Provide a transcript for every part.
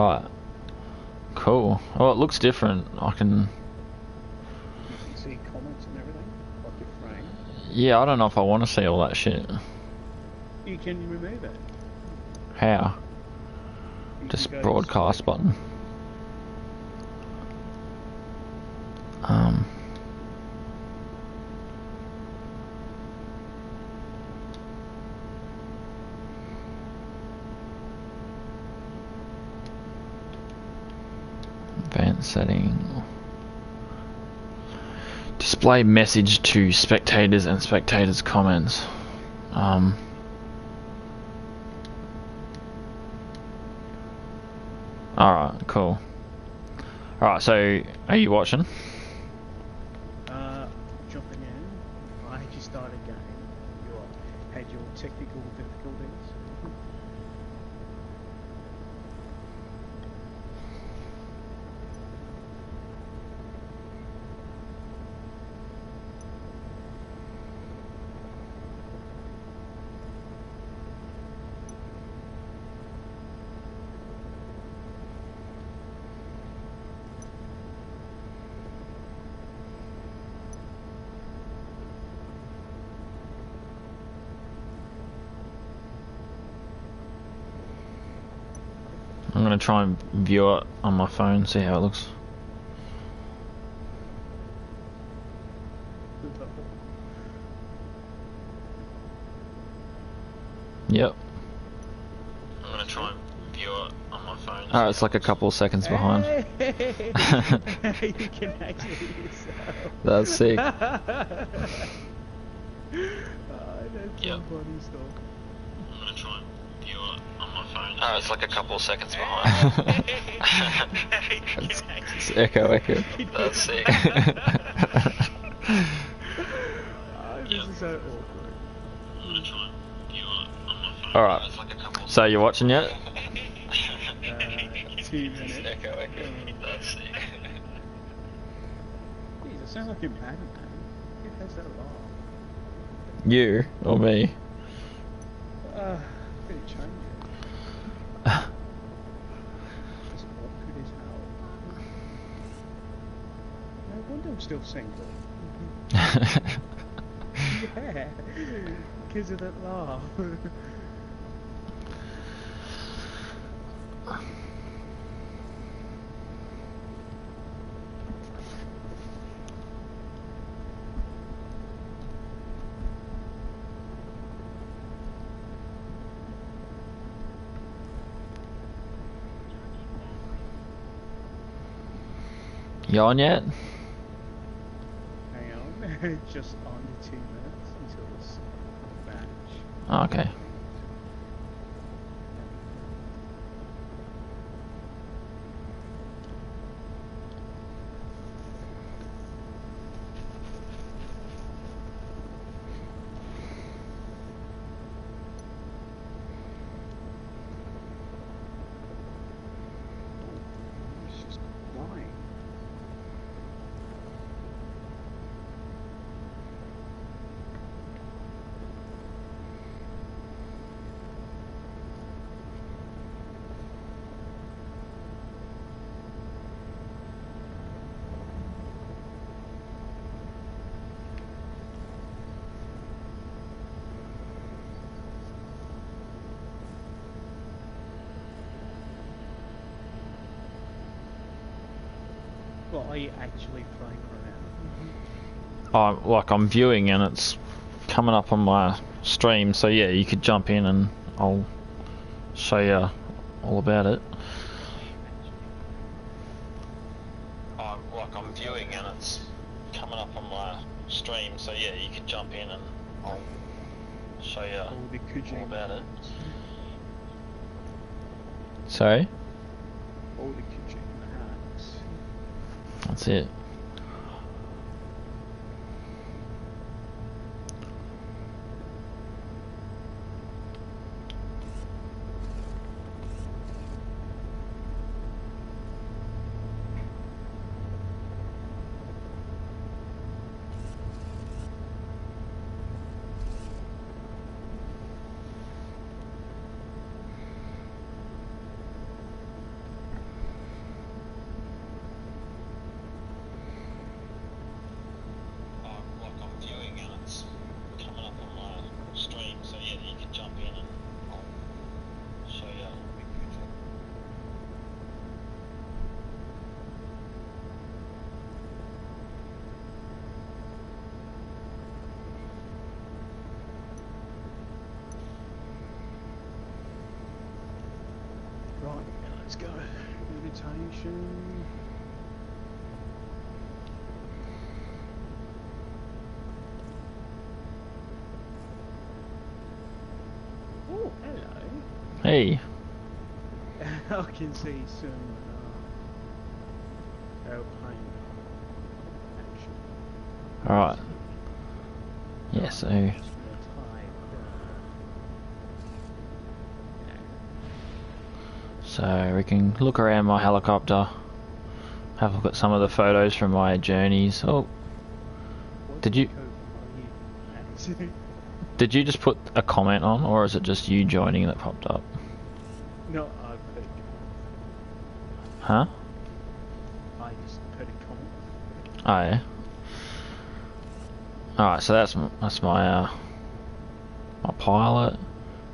Right. Cool. Oh, it looks different. I can... You can see comments and everything, like your frame. Yeah, I don't know if I want to see all that shit. You can remove it. How? You Just can go broadcast to button. Advanced setting. Display message to spectators and spectators' comments. Alright, cool. Alright, so are you watching? jumping in. I just started a game. You had your technical difficulties. I'm gonna try and view it on my phone, see how it looks. Yep. I'm gonna try and view it on my phone. Oh, it's like a couple of seconds behind. Hey! You can actually hear yourself. That's sick. That's Yep. some funny stuff. I'm gonna try and view it on my phone. Oh, it's like a couple of seconds behind. It's echo. That's sick. This is so awkward. I'm gonna try and view it on my phone. Alright. So you're watching yet? 2 minutes. Echo. That's sick. Jeez, it sounds like you're mad, man. Who has that laugh? You or me? Better change it. It's awkward as hell. No wonder I'm still single. Yeah, because of that laugh. You on yet? Hang on, just under 2 minutes until this match. Oh, okay. It's just lying. Well, are you actually playing around? I'm viewing and it's coming up on my stream, so yeah, you could jump in and I'll show you all about it. I'm viewing and it's coming up on my stream, so yeah, you could jump in and I'll show you All all about it. Sorry? All the kitchen hacks. That's it. go. Invitation. Oh, hello. Hey. I can see some airplane action. Alright. Yeah, so... Just gonna type, So we can look around my helicopter, have a look at some of the photos from my journeys. Oh, what's did the you code for you? did you just put a comment on, or is it just you joining that popped up? No, I put Huh? I just put a comment. Oh yeah. Alright, so that's my my pilot.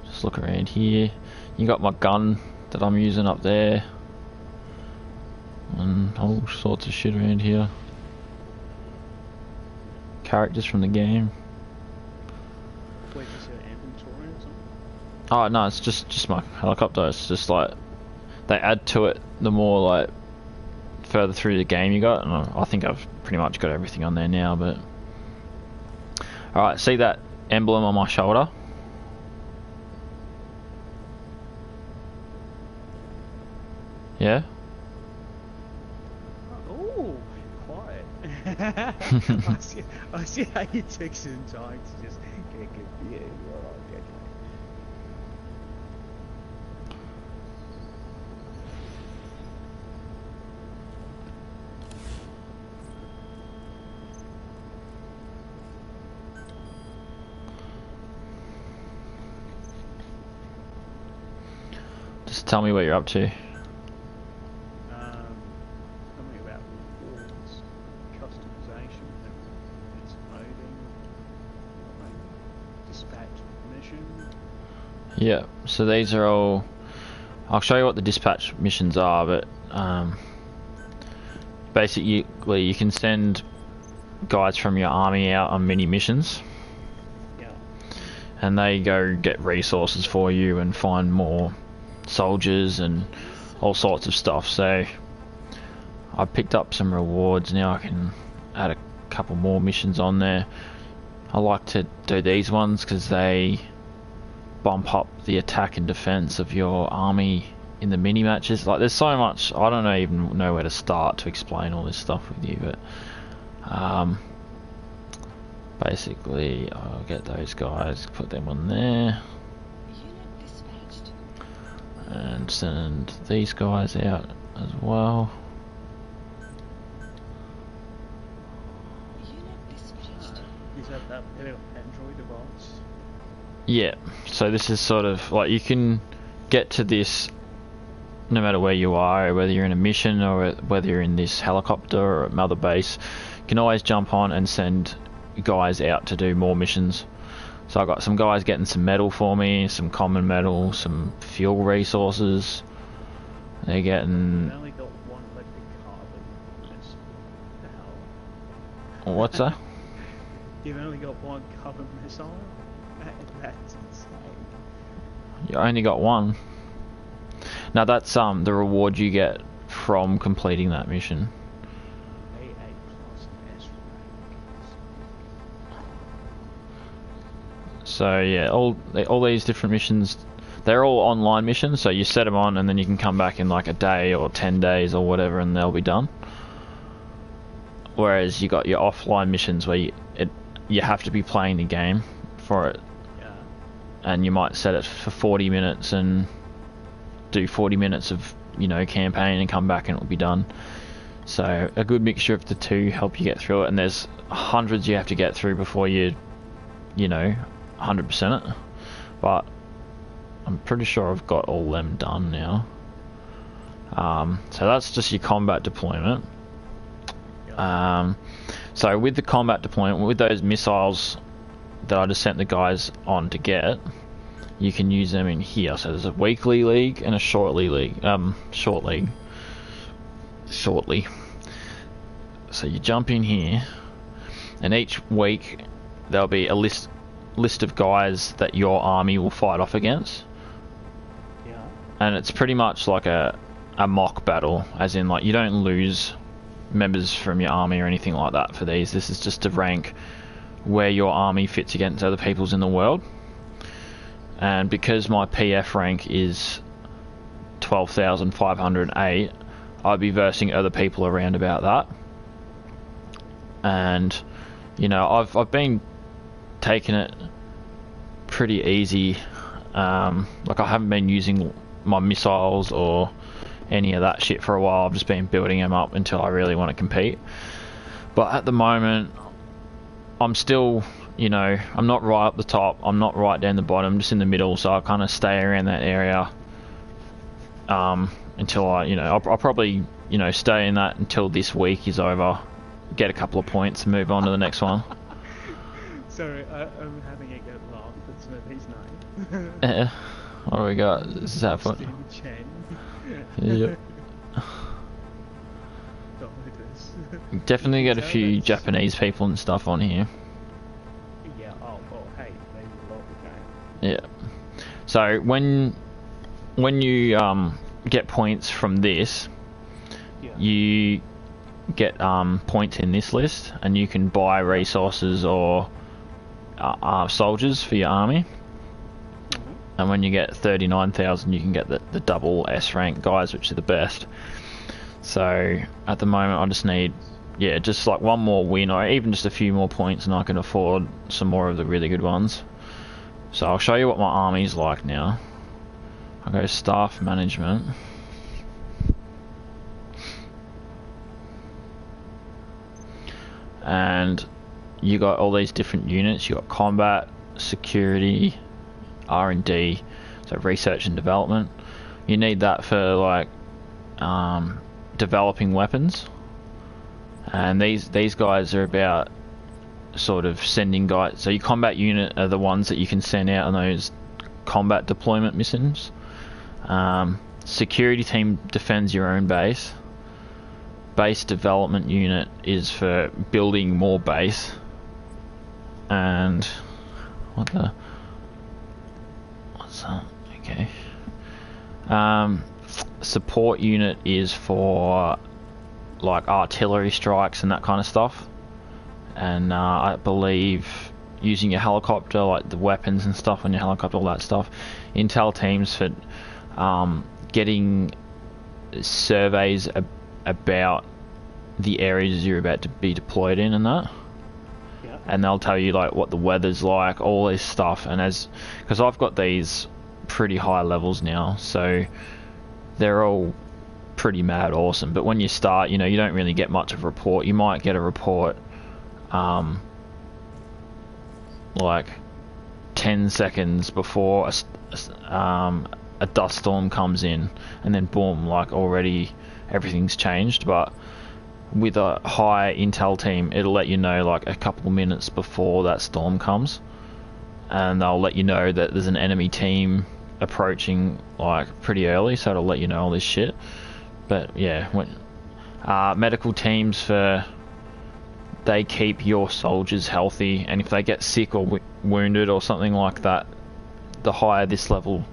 Just look around here. You got my gun that I'm using up there, and all sorts of shit around here. Characters from the game. Wait, is it inventory or something? Oh no, it's just my helicopter. It's just like they add to it the more like further through the game you got, and I think I've pretty much got everything on there now. But all right, see that emblem on my shoulder? Yeah. Oh, quiet. I see how you took some time to just get a good view. Alright, okay. Just tell me what you're up to. Tell me about rewards, customization, it's loading, dispatch mission. Yeah. So these are all. I'll show you what the dispatch missions are, but basically you can send guys from your army out on mini missions, Yeah. and they go get resources for you and find more soldiers and all sorts of stuff. So I picked up some rewards. Now I can add a couple more missions on there. I like to do these ones because they bump up the attack and defense of your army in the mini matches. Like, there's so much, I don't even know where to start to explain all this stuff with you, but basically I'll get those guys, put them on there, and send these guys out as well. Is that little Android device? Yeah, so this is sort of like, you can get to this no matter where you are, whether you're in a mission or whether you're in this helicopter or a mother base. You can always jump on and send guys out to do more missions. So I got some guys getting some metal for me, some common metal, some fuel resources. They're getting... I've only got one electric carbon. That's the hell. What's that? You've only got one carbon missile? That's insane. You only got one. Now that's the reward you get from completing that mission. AA plus S rank. So yeah, all these different missions, they're all online missions. So you set them on, and then you can come back in like a day or 10 days or whatever, and they'll be done. Whereas you got your offline missions where you have to be playing the game for it, Yeah. and you might set it for 40 minutes and do 40 minutes of campaign and come back and it'll be done. So a good mixture of the two help you get through it, and there's hundreds you have to get through before you 100% it, but I'm pretty sure I've got all them done now. So that's just your combat deployment. So with the combat deployment, with those missiles that I just sent the guys on to get, you can use them in here. So there's a weekly league and a shortly league. Shortly. So you jump in here, and each week there'll be a list of guys that your army will fight off against. Yeah. And it's pretty much like a a mock battle, as in like you don't lose members from your army or anything like that for these. This is just to rank where your army fits against other people's in the world. And because my PF rank is 12,508, I'd be versing other people around about that. And you know, I've been taking it pretty easy. Like I haven't been using my missiles or any of that shit for a while. I've just been building them up until I really want to compete. But at the moment, I'm still, you know, I'm not right up the top, I'm not right down the bottom, I'm just in the middle, so I kind of stay around that area until I, you know, I'll probably, you know, stay in that until this week is over, get a couple of points and move on to the next one. Sorry, I'm having a good laugh at some of these names. Yeah. What do we got? This is that fun. Yep. Definitely got a few Japanese people and stuff on here. Yeah, oh, hey, they love the game. Yeah. So when you get points from this, Yeah. you get points in this list, and you can buy resources or soldiers for your army. And when you get 39,000, you can get the double S rank guys, which are the best. So at the moment, I just need, yeah, just like one more win, or even just a few more points, and I can afford some more of the really good ones. So I'll show you what my army's like now. I'll go staff management. And you got all these different units. You got combat, security, R&D, so research and development. You need that for like developing weapons, and these guys are about sort of sending guys. So your combat unit are the ones that you can send out on those combat deployment missions. Security team defends your own base. Base development unit is for building more base. And what's that? Okay. Support unit is for like artillery strikes and that kind of stuff. And I believe using your helicopter, like the weapons and stuff on your helicopter, all that stuff. Intel teams for getting surveys about the areas you're about to be deployed in and that. Yeah. And they'll tell you like what the weather's like, all this stuff. And because I've got these pretty high levels now, so they're all pretty mad awesome. But when you start, you know, you don't really get much of a report. You might get a report like 10 seconds before a dust storm comes in, and then boom, like already everything's changed. But with a high intel team, it'll let you know like a couple minutes before that storm comes, and they'll let you know that there's an enemy team approaching like pretty early, so it'll let you know all this shit. But yeah, medical teams, they keep your soldiers healthy, and if they get sick or wounded or something like that, the higher this level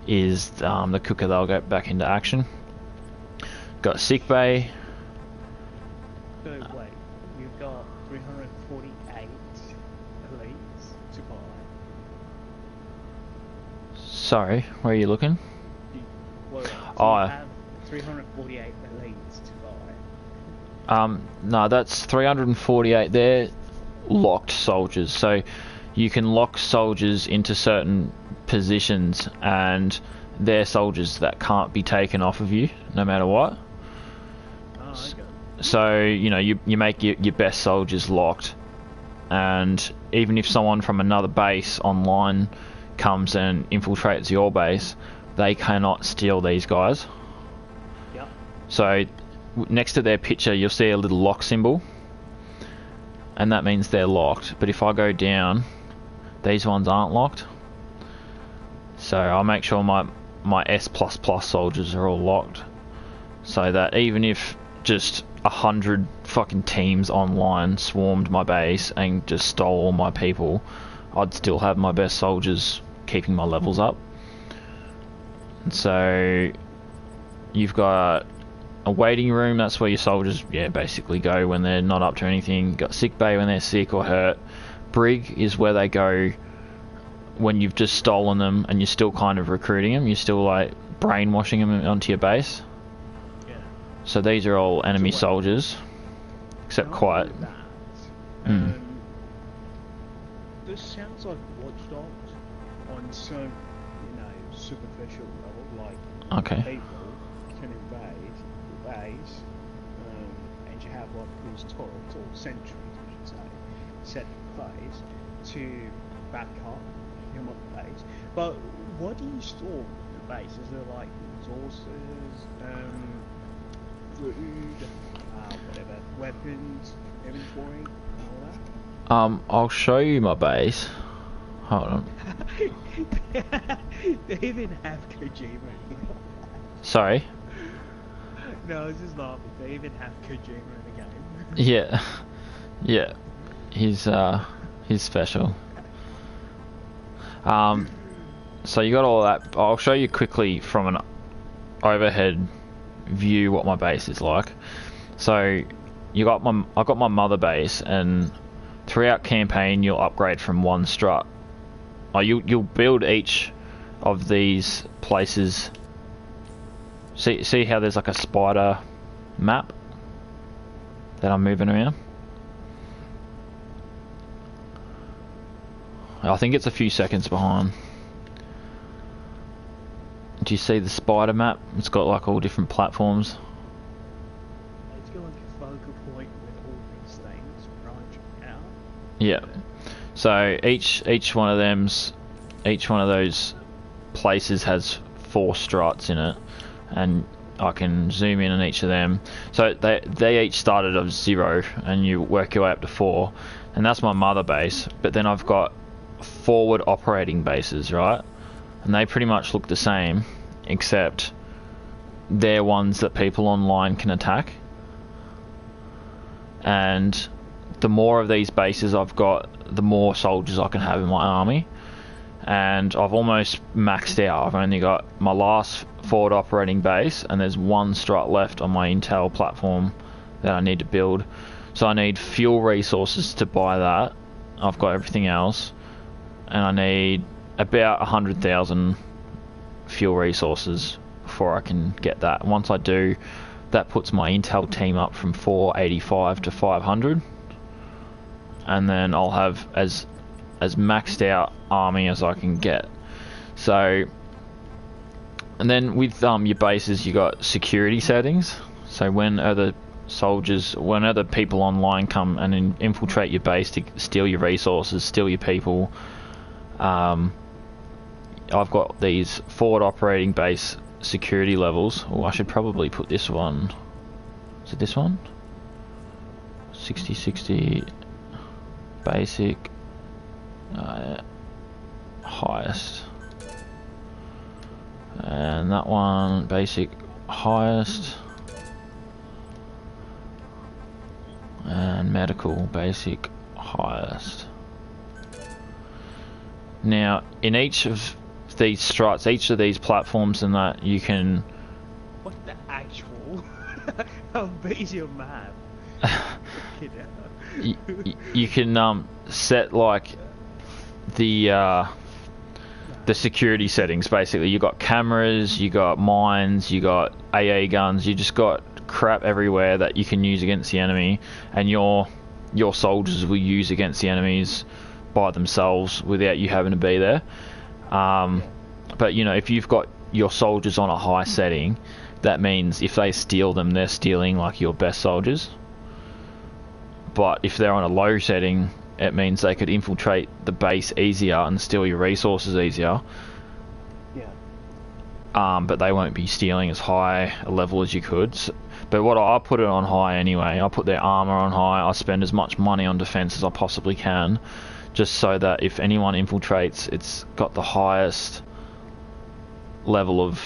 is, the quicker they'll get back into action. Got sick bay. So wait, you've got 348 elites to buy. Sorry, where are you looking? Well, do Oh, you have 348 elites to buy? No, that's 348. They're locked soldiers, so you can lock soldiers into certain positions, and they're soldiers that can't be taken off of you no matter what. Oh, okay. So you know, you make your best soldiers locked, and even if someone from another base online comes and infiltrates your base, they cannot steal these guys. Yep. So next to their picture, you'll see a little lock symbol, and that means they're locked. But if I go down, these ones aren't locked. So I'll make sure my S++ soldiers are all locked, so that even if just 100 fucking teams online swarmed my base and just stole all my people, I'd still have my best soldiers keeping my levels up. So You've got a waiting room, that's where your soldiers, basically go when they're not up to anything. Got sick bay when they're sick or hurt. Brig is where they go when you've just stolen them and you're still kind of recruiting them. You're still like brainwashing them onto your base. Yeah. So these are all enemy soldiers, except quiet. This sounds like Watch Dogs on some, superficial level, like people can invade the base, and you have like these turrets or sentries, I should say, set in place to back up your base. But what do you store in the base? Is there like resources, food, whatever, weapons, inventory, all that? I'll show you my base. Hold on. They even have Kojima. Sorry? No, I was just laughing. They even have Kojima in the game. Yeah. Yeah. He's special. So you got all that. I'll show you quickly from an overhead view what my base is like. So I got my mother base, and throughout campaign you'll upgrade from one strut. You'll build each of these places. See how there's like a spider map that I'm moving around? I think it's a few seconds behind. Do you see the spider map? It's got like all different platforms. It's got like a focal point with all these things branching out. Yeah. So each one of those places has 4 struts in it, and I can zoom in on each of them. So they each started at 0, and you work your way up to 4, and that's my mother base. But then I've got forward operating bases, right? And they pretty much look the same, except they're ones that people online can attack. And the more of these bases I've got, the more soldiers I can have in my army. And I've almost maxed out. I've only got my last forward operating base, and there's 1 strut left on my intel platform that I need to build. So I need fuel resources to buy that. I've got everything else, and I need about 100,000 fuel resources before I can get that. Once I do, that puts my intel team up from 485 to 500, and then I'll have as maxed out army as I can get. So, and then with your bases, you got security settings. So when other people online come and infiltrate your base to steal your resources, steal your people, I've got these forward operating base security levels. Oh, I should probably put this one. Is it this one? 60 basic, highest, and that one basic, highest, and medical basic, highest. Now in each of these struts, each of these platforms, and that you can. What the actual? How big is your map? You can set like the security settings. Basically, you got cameras, you got mines, you got AA guns. You just got crap everywhere that you can use against the enemy, and your soldiers will use against the enemies by themselves without you having to be there. But if you've got your soldiers on a high setting, that means if they steal them, they're stealing like your best soldiers. But if they're on a low setting, it means they could infiltrate the base easier and steal your resources easier. Yeah. But they won't be stealing as high a level as you could. But I put it on high anyway. I put their armor on high. I spend as much money on defense as I possibly can, just so that if anyone infiltrates, it's got the highest level of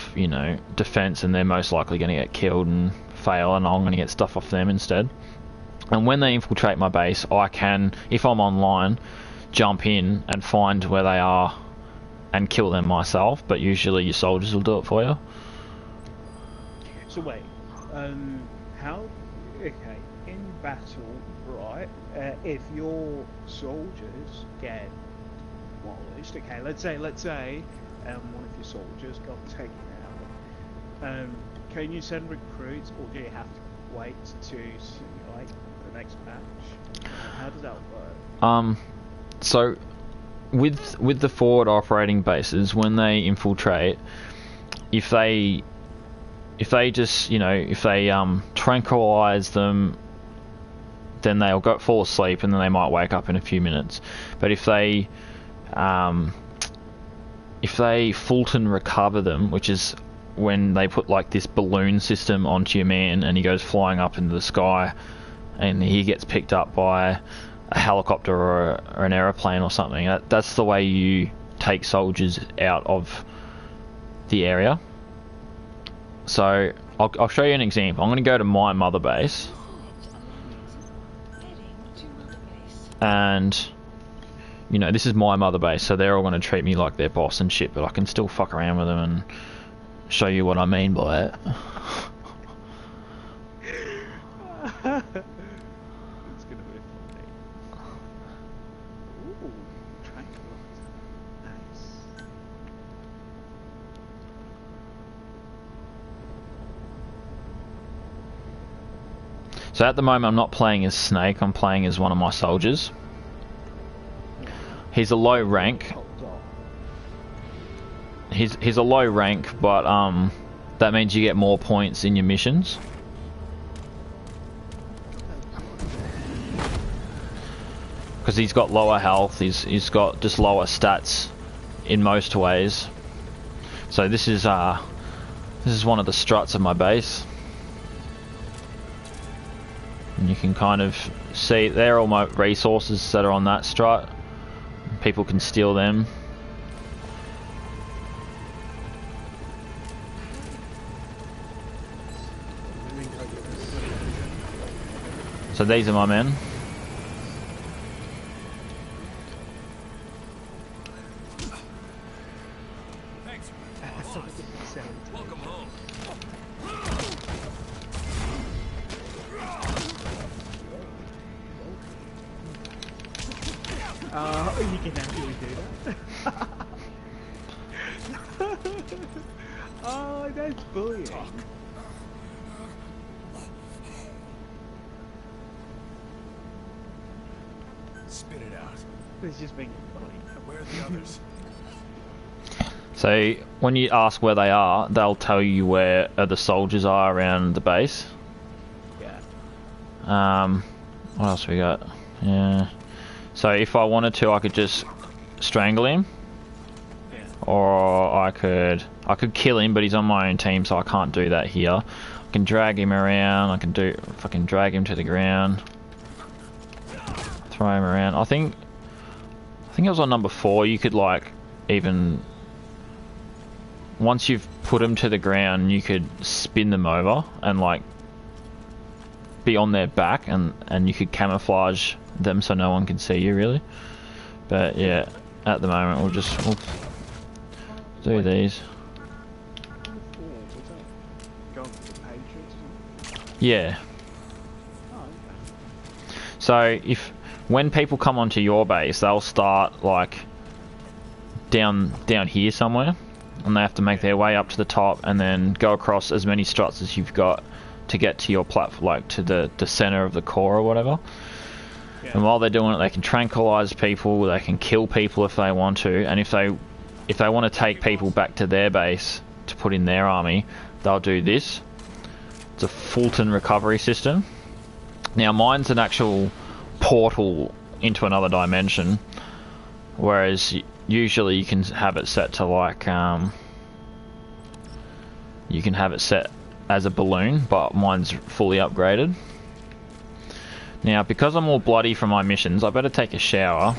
defense, and they're most likely going to get killed and fail, and I'm going to get stuff off them instead. And when they infiltrate my base, I can, if I'm online, jump in and find where they are and kill them myself, but usually your soldiers will do it for you. So wait, how? Okay, in battle, right? If your soldiers get demolished, okay, let's say, one of your soldiers got taken out. Can you send recruits, or do you have to wait to like the next match? How does that work? So with the forward operating bases, when they infiltrate, if they just, you know, if they tranquilize them, then they'll fall asleep and then they might wake up in a few minutes. But if they Fulton recover them, which is when they put like this balloon system onto your man and he goes flying up into the sky and he gets picked up by a helicopter or an aeroplane or something. That's the way you take soldiers out of the area. So I'll show you an example. I'm going to go to my mother base, and you know, this is my mother base, so they're all going to treat me like their boss and shit, but I can still fuck around with them and show you what I mean by it. It's gonna be funny. Ooh, tranquilizer. Nice. So at the moment I'm not playing as Snake, I'm playing as one of my soldiers. He's a low rank. He's a low rank, but that means you get more points in your missions. Because he's got lower health, he's got just lower stats in most ways. So this is one of the struts of my base. And you can kind of see there are all my resources that are on that strut. People can steal them. So these are my men. Welcome home. You can actually do that. Oh, that's bullying. Spit it out. It's just being funny. Where are the others? So when you ask where they are, they'll tell you where the soldiers are around the base. Yeah. What else we got? Yeah. So if I wanted to, I could just strangle him, or I could kill him, but he's on my own team, so I can't do that here. I can drag him around. I can fucking drag him to the ground, throw him around. I think it was on number 4. You could like even once you've put them to the ground, you could spin them over and like be on their back, and you could camouflage them so no one can see you really. But yeah, at the moment we'll do these. Yeah. So when people come onto your base, they'll start like down here somewhere, and they have to make their way up to the top and then go across as many struts as you've got to get to your platform, like to the center of the core or whatever. Yeah. And while they're doing it, they can tranquilize people, they can kill people if they want to, and if they want to take people back to their base to put in their army, they'll do this. It's a Fulton recovery system. Now mine's an actual portal into another dimension, whereas usually you can have it set to like you can have it set as a balloon, but mine's fully upgraded. Now because I'm all bloody from my missions, I better take a shower.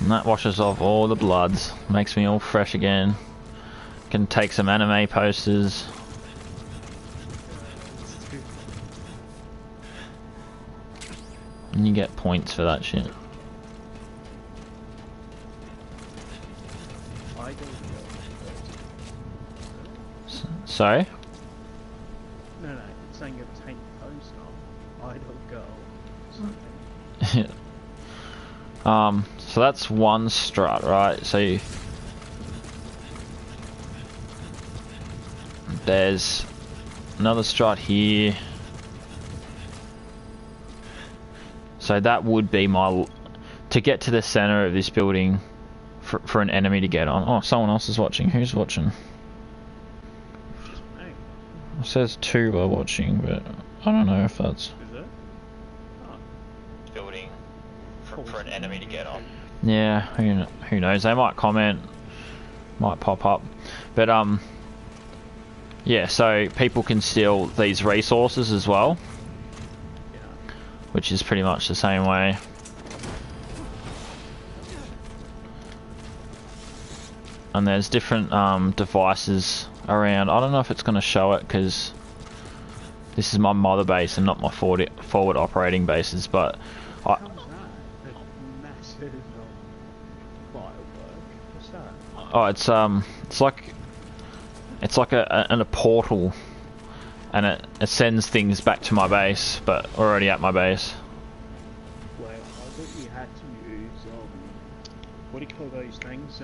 And that washes off all the bloods, makes me all fresh again. Can take some anime posters. And you get points for that shit. I don't know. Sorry? No, it's saying obtain poster. Idle girl. So that's one strut, right? So there's another strut here. So that would be my... To get to the center of this building for an enemy to get on. Oh, someone else is watching. Who's watching? It says 2 are watching, but I don't know if that's... Is it? Oh. Building for an enemy to get on. Yeah, who knows? They might comment, might pop up. But, yeah, so people can steal these resources as well. Which is pretty much the same way. And there's different devices around. I don't know if it's going to show it because this is my mother base and not my forward operating bases, but How's that? A massive firework. What's that? oh, it's like a portal, and it sends things back to my base, but we're already at my base. Well, I thought you had to use what do you call those things?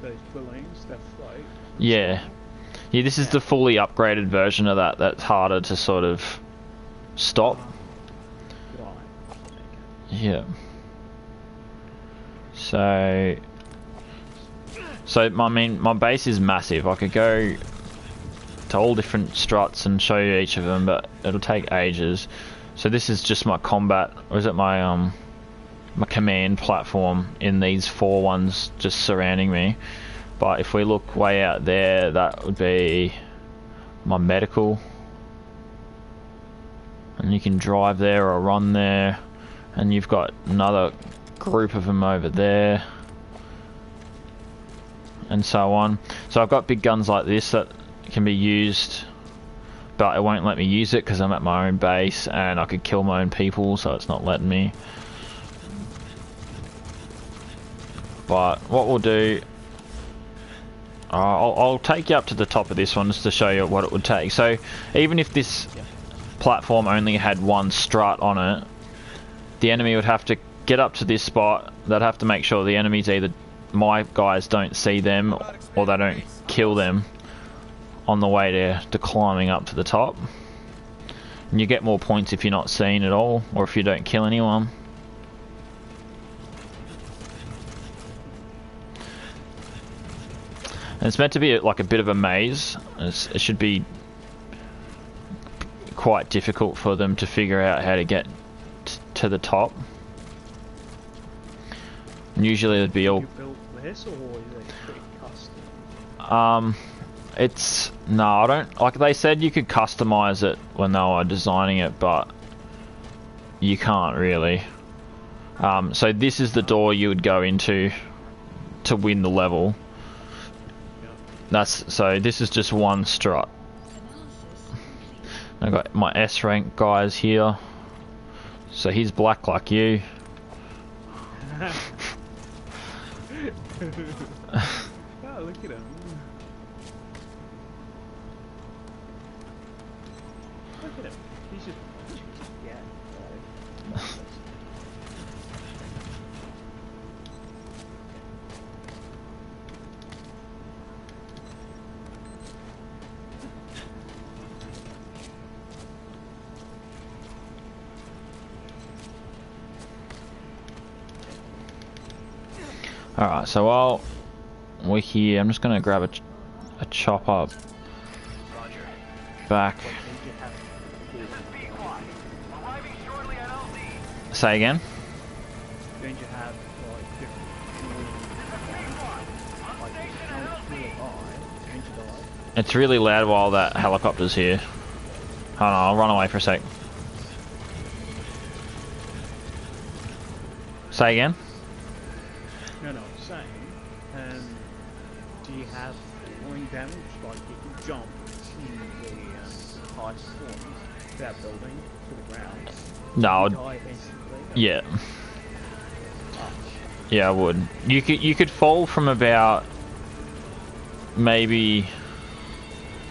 Those balloons that float. Yeah. Yeah, this is the fully upgraded version of that. That's harder to sort of stop. Right. Yeah. So I mean, my base is massive. I could go to all different struts and show you each of them, but it'll take ages. So this is just my combat, or is it my my command platform in these 4 ones just surrounding me. But if we look way out there, that would be my medical, and you can drive there or run there, and you've got another group of them over there, and so on. So I've got big guns like this that can be used, but it won't let me use it because I'm at my own base and I could kill my own people, so it's not letting me. But what we'll do, I'll take you up to the top of this one just to show you what it would take. So even if this platform only had 1 strut on it, the enemy would have to get up to this spot. They'd have to make sure the enemies, either my guys don't see them or they don't kill them on the way to climbing up to the top. And you get more points if you're not seen at all, or if you don't kill anyone. And it's meant to be like a bit of a maze. It should be quite difficult for them to figure out how to get to the top. And usually it'd be all... You built this, or is it pretty custom? No, I don't... Like they said you could customize it when they were designing it, but you can't really. So this is the door you would go into to win the level. So this is just 1 strut. I've got my S rank guys here. So he's black like you. Oh, look at him. Look at him. He's just... Yeah. Alright, so while we're here, I'm just going to grab a chop up back. Say again? Don't you have like different It's really loud while that helicopter's here. Hold on, I'll run away for a sec. Say again? No, I'm saying, do you have falling damage? Like you can jump to the highest point without building to the ground? No. Die instantly? Yeah. Yeah, I would. You could fall from about maybe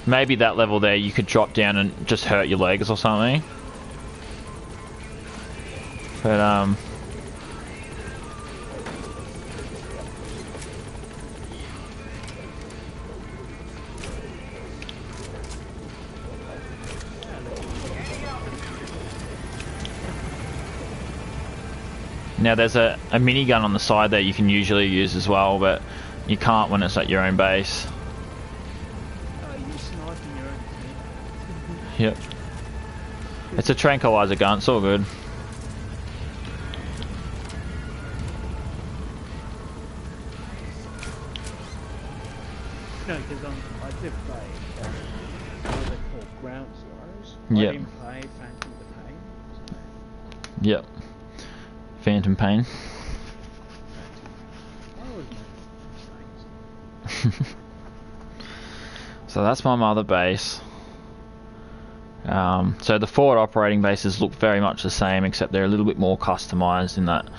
maybe that level there you could drop down and just hurt your legs or something. But now there's a minigun on the side that you can usually use as well, but you can't when it's at your own base. You sniping your own team. Yep. It's a tranquilizer gun, it's all good. No, because I did play what are they called? Ground Zeroes. Yep. I didn't play Phantom of the Pain. So. Yep. Phantom Pain. I always make mistakes. So that's my mother base. So the forward operating bases look very much the same, except they're a little bit more customized in that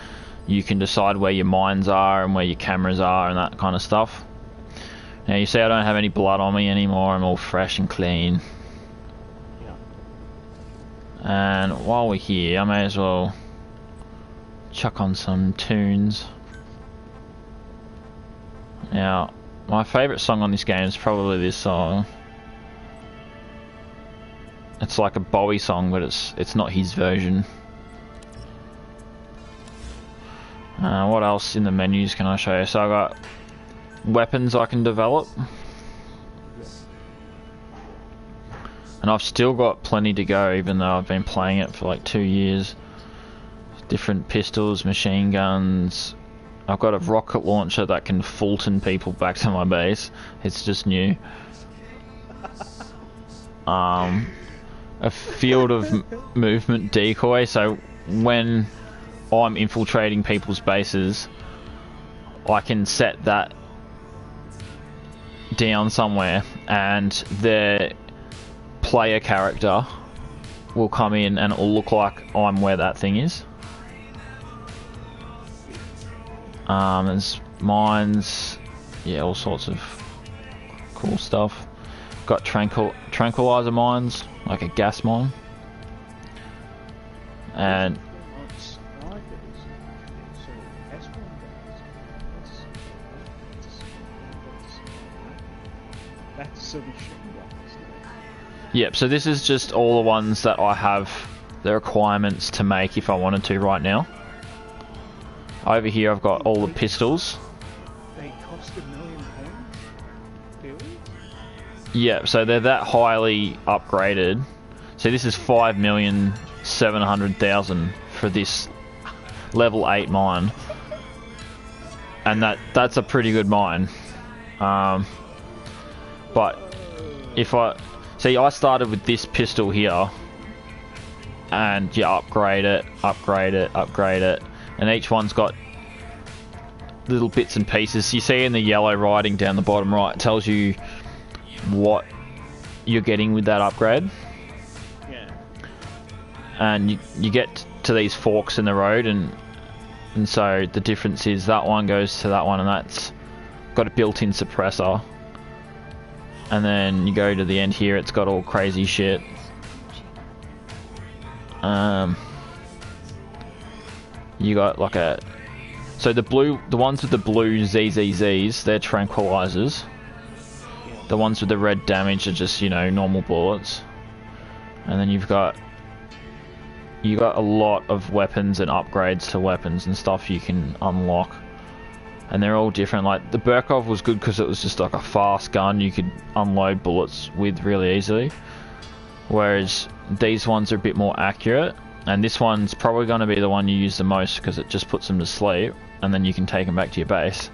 you can decide where your mines are and where your cameras are and that kind of stuff. Now you see I don't have any blood on me anymore, I'm all fresh and clean. Yeah. And while we're here, I may as well chuck on some tunes. Now, my favourite song on this game is probably this song. It's like a Bowie song, but it's not his version. What else in the menus can I show you? So I got weapons I can develop. And I've still got plenty to go, even though I've been playing it for like 2 years. Different pistols, machine guns. I've got a rocket launcher that can Fulton people back to my base. It's just new. A field of movement decoy, so when I'm infiltrating people's bases, I can set that down somewhere and their player character will come in and it will look like I'm where that thing is. There's mines, yeah, all sorts of cool stuff. Got tranquilizer mines, like a gas mine. And yep, so this is just all the ones that I have the requirements to make if I wanted to right now. Over here I've got all the pistols. They cost £1 million? Really? Yeah, so they're that highly upgraded. So this is 5,700,000 for this level 8 mine. And that's a pretty good mine. But if I started with this pistol here, and you upgrade it, and each one's got little bits and pieces. You see in the yellow writing down the bottom right, it tells you what you're getting with that upgrade. Yeah. And you get to these forks in the road, and so the difference is that one goes to that one, and that's got a built-in suppressor. And then you go to the end here, it's got all crazy shit. You got like so the ones with the blue ZZZs, they're tranquilizers. The ones with the red damage are just, you know, normal bullets. And then you got a lot of weapons and upgrades to weapons and stuff you can unlock. And they're all different. Like the Burkov was good because it was just like a fast gun you could unload bullets with really easily. Whereas these ones are a bit more accurate. And this one's probably going to be the one you use the most because it just puts them to sleep, and then you can take them back to your base.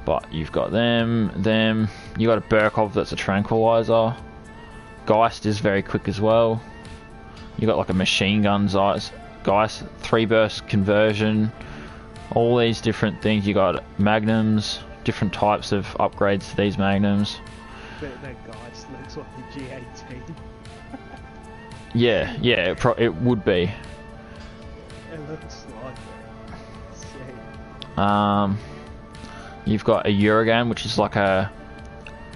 But you've got them. You got a Burkov that's a tranquilizer. Geist is very quick as well. You got like a machine gun Geist, 3-burst conversion. All these different things. You got magnums, different types of upgrades to these magnums. That Geist looks like a G18. Yeah, it would be. It looks like it. You've got a Eurogan, which is like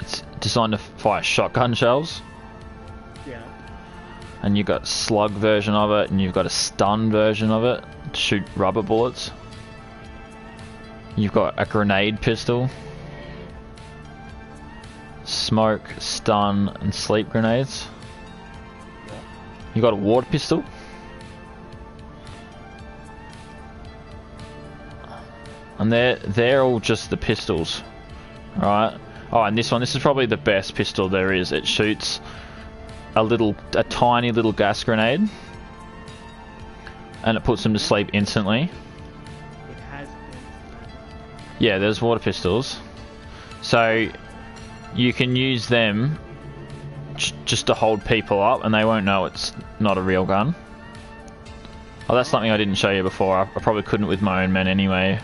it's designed to fire shotgun shells. Yeah. And you've got slug version of it, and you've got a stun version of it to shoot rubber bullets. You've got a grenade pistol, smoke, stun, and sleep grenades. You've got a water pistol. And they're all just the pistols, right? Oh, and this is probably the best pistol there is. It shoots a tiny little gas grenade, and it puts them to sleep instantly. It has. Yeah, there's water pistols, so you can use them just to hold people up, and they won't know it's not a real gun. Oh, that's something I didn't show you before. I probably couldn't with my own men anyway.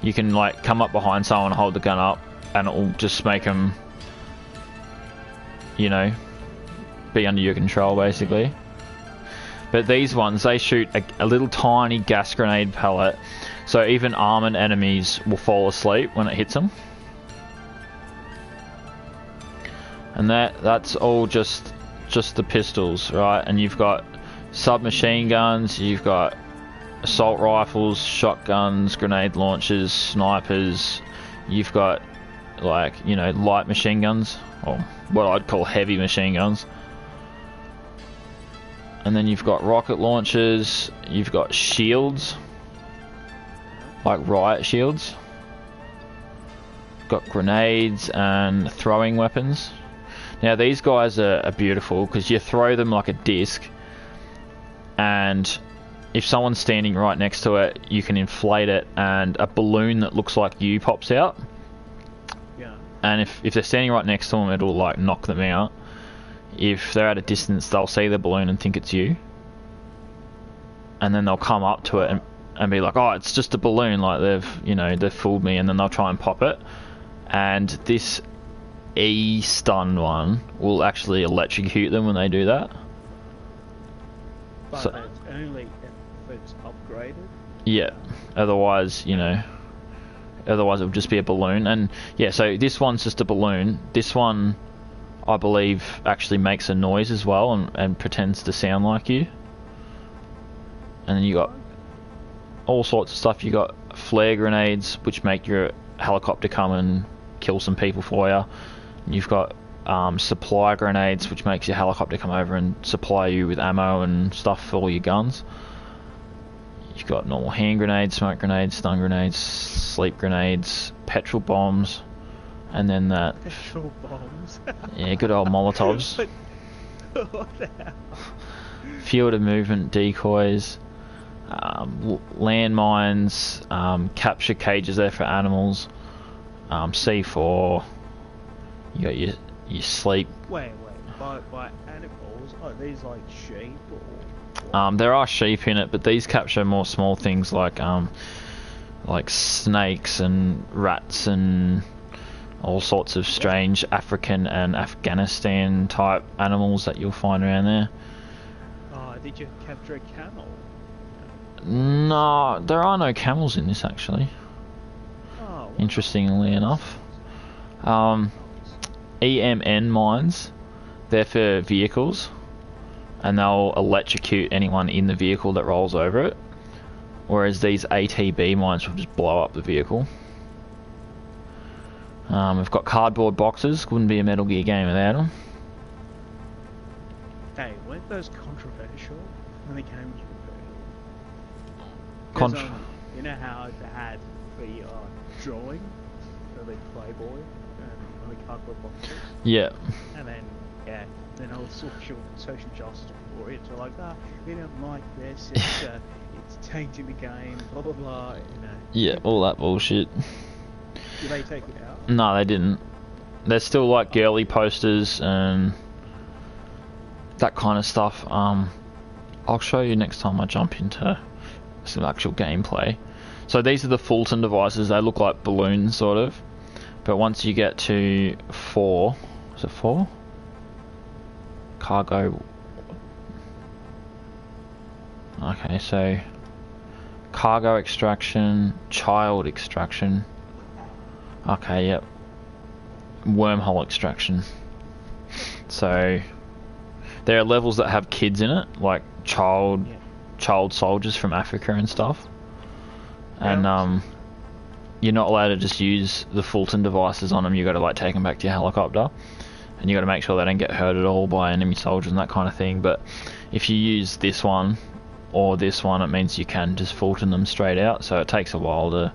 You can like come up behind someone, hold the gun up, and it'll just make them, you know, be under your control basically. But these ones, they shoot a little tiny gas grenade pellet, so even armored enemies will fall asleep when it hits them. And that's all just the pistols, right? And you've got submachine guns, you've got assault rifles, shotguns, grenade launchers, snipers. You've got, like, you know, light machine guns, or what I'd call heavy machine guns. And then you've got rocket launchers, you've got shields, like riot shields. Got grenades and throwing weapons. Now these guys are beautiful because you throw them like a disc, and if someone's standing right next to it, you can inflate it, and a balloon that looks like you pops out. Yeah. And if they're standing right next to them, it'll like knock them out. If they're at a distance, they'll see the balloon and think it's you, and then they'll come up to it and be like, "Oh, it's just a balloon." Like they've fooled me, and then they'll try and pop it. And this E-stun one will actually electrocute them when they do that. But So, it's only if it's upgraded. yeah. Otherwise, you know, otherwise it would just be a balloon. And yeah, so this one's just a balloon. This one, I believe, actually makes a noise as well and pretends to sound like you. And then you got all sorts of stuff. You got flare grenades, which make your helicopter come and kill some people for you. You've got supply grenades, which makes your helicopter come over and supply you with ammo and stuff for all your guns. You've got normal hand grenades, smoke grenades, stun grenades, sleep grenades, petrol bombs, and then that... Petrol bombs? Yeah, good old Molotovs. What the hell? Field of movement decoys, landmines, capture cages there for animals, C4, you got your sleep. Wait, by animals, are these like sheep or... There are sheep in it, but these capture more small things like snakes and rats and all sorts of strange African and Afghanistan type animals that you'll find around there. Did you capture a camel? No, there are no camels in this actually. Oh, Interestingly enough. EMN mines, they're for vehicles, and they'll electrocute anyone in the vehicle that rolls over it, whereas these ATB mines will just blow up the vehicle. We've got cardboard boxes, wouldn't be a Metal Gear game without them. Hey, weren't those controversial when they came to you know how they had the drawing of the Playboy on the cardboard boxes? Yeah. And then all social justice warriors were like, we don't like this, it's tainting the game, blah blah blah, you know. Yeah, all that bullshit. Did they take it out? No, they didn't. There's still like girly posters and that kind of stuff. I'll show you next time I jump into some actual gameplay. So these are the Fulton devices. They look like balloons, sort of. But once you get to 4, is it 4? Cargo. Okay, so cargo extraction, child extraction. Okay, yep. wormhole extraction. So there are levels that have kids in it, like child soldiers from Africa and stuff. And you're not allowed to just use the Fulton devices on them. You got to like take them back to your helicopter, and you got to make sure they don't get hurt at all by enemy soldiers and that kind of thing. But if you use this one or this one, it means you can just Fulton them straight out. So it takes a while to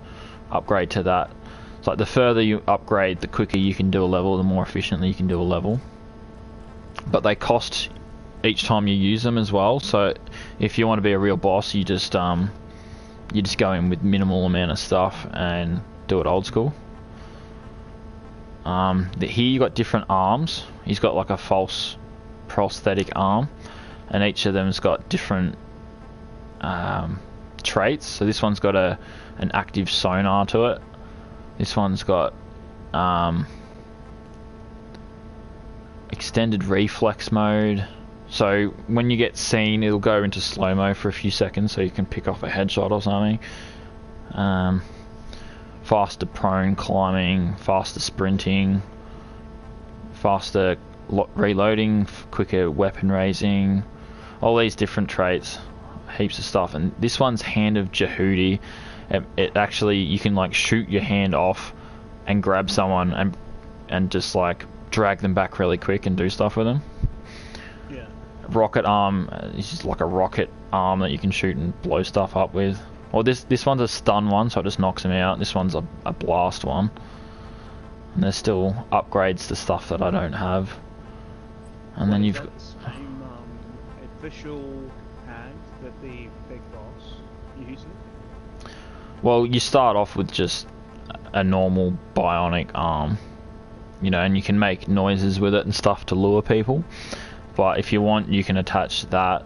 upgrade to that. It's like the further you upgrade, the quicker you can do a level, the more efficiently you can do a level. But they cost each time you use them as well. So if you want to be a real boss, you just go in with minimal amount of stuff and do it old school. Here you got different arms. He's got like a false prosthetic arm, and each of them's got different traits. So this one's got an active sonar to it. This one's got extended reflex mode. So when you get seen, it'll go into slow-mo for a few seconds so you can pick off a headshot or something. Faster prone climbing, faster sprinting, faster reloading, quicker weapon raising, all these different traits, heaps of stuff. And this one's Hand of Jehudi. It actually, you can like shoot your hand off and grab someone and just like drag them back really quick and do stuff with them. Rocket arm is just like a rocket arm that you can shoot and blow stuff up with. Or this one's a stun one, so it just knocks them out. This one's a blast one. And there's still upgrades to stuff that I don't have. And then you've got official hand that the big boss uses. Well, you start off with just a normal bionic arm, you know, and you can make noises with it and stuff to lure people. But if you want, you can attach that.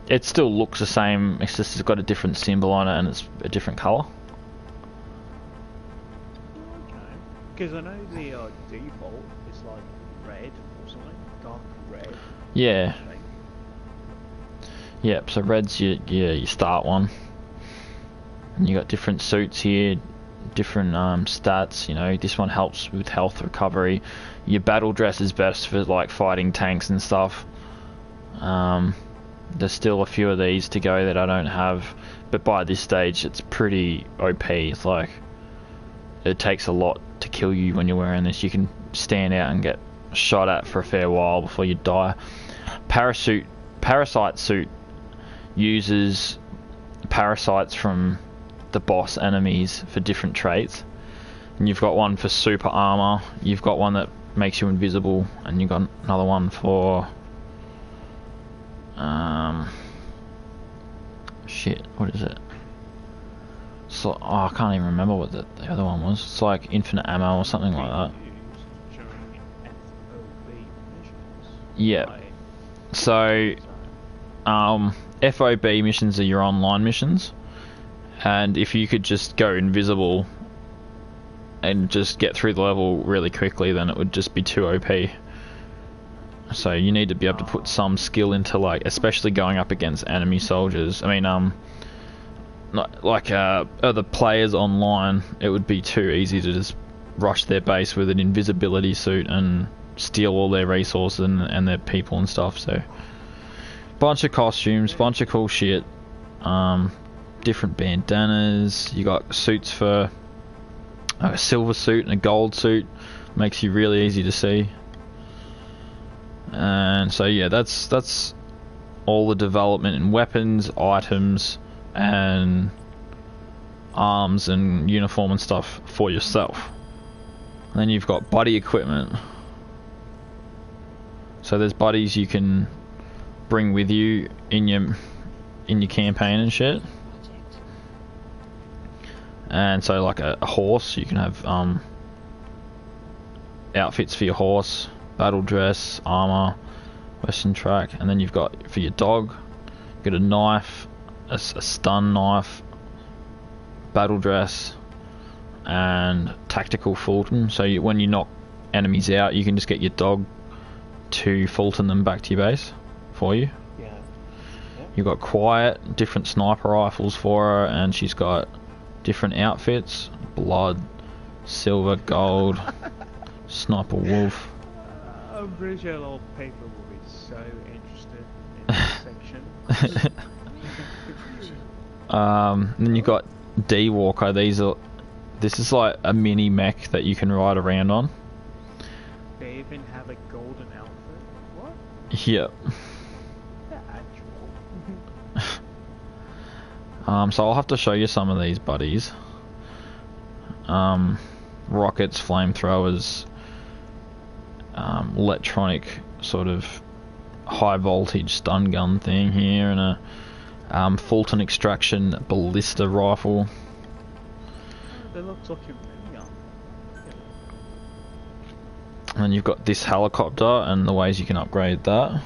It still looks the same, it's just it's got a different symbol on it and it's a different colour. Okay. Because I know the default is like red or something, dark red. Yeah. Yep, so red's your start one. And you got different suits here, different stats. You know, this one helps with health recovery. Your battle dress is best for like fighting tanks and stuff. There's still a few of these to go that I don't have, but by this stage it's pretty OP. It's like it takes a lot to kill you when you're wearing this. You can stand out and get shot at for a fair while before you die. Parasite suit uses parasites from the boss enemies for different traits. And you've got one for super armor, you've got one that makes you invisible, and you've got another one for shit, what is it? So I can't even remember what the other one was. It's like infinite ammo or something like that. Yeah. So FOB missions are your online missions, and if you could just go invisible and just get through the level really quickly, then it would just be too OP. So you need to be able to put some skill into, like, especially going up against enemy soldiers. I mean, not like other players online, it would be too easy to just rush their base with an invisibility suit and steal all their resources and their people and stuff. So bunch of costumes, bunch of cool shit, different bandanas. You got suits for a silver suit and a gold suit, makes you really easy to see. And so yeah, that's all the development in weapons, items, and arms and uniform and stuff for yourself. And then you've got buddy equipment. So there's buddies you can bring with you in your campaign and shit. And so like a horse, you can have outfits for your horse, battle dress, armor, western track. And then you've got for your dog, you've got a knife, a stun knife, battle dress, and tactical Fulton. So when you knock enemies out, you can just get your dog to Fulton them back to your base for you. Yeah. You've got Quiet, different sniper rifles for her, and she's got different outfits, blood, silver, gold, sniper wolf. I'm pretty sure a lot of people will be so interested in this section. Then you've got D Walker. This is like a mini mech that you can ride around on. They even have a golden outfit. What? Yep. The actual. So I'll have to show you some of these buddies. Rockets, flamethrowers, electronic sort of high voltage stun gun thing here, and a Fulton extraction ballista rifle. That looks like a minigun. And then you've got this helicopter and the ways you can upgrade that. Yeah.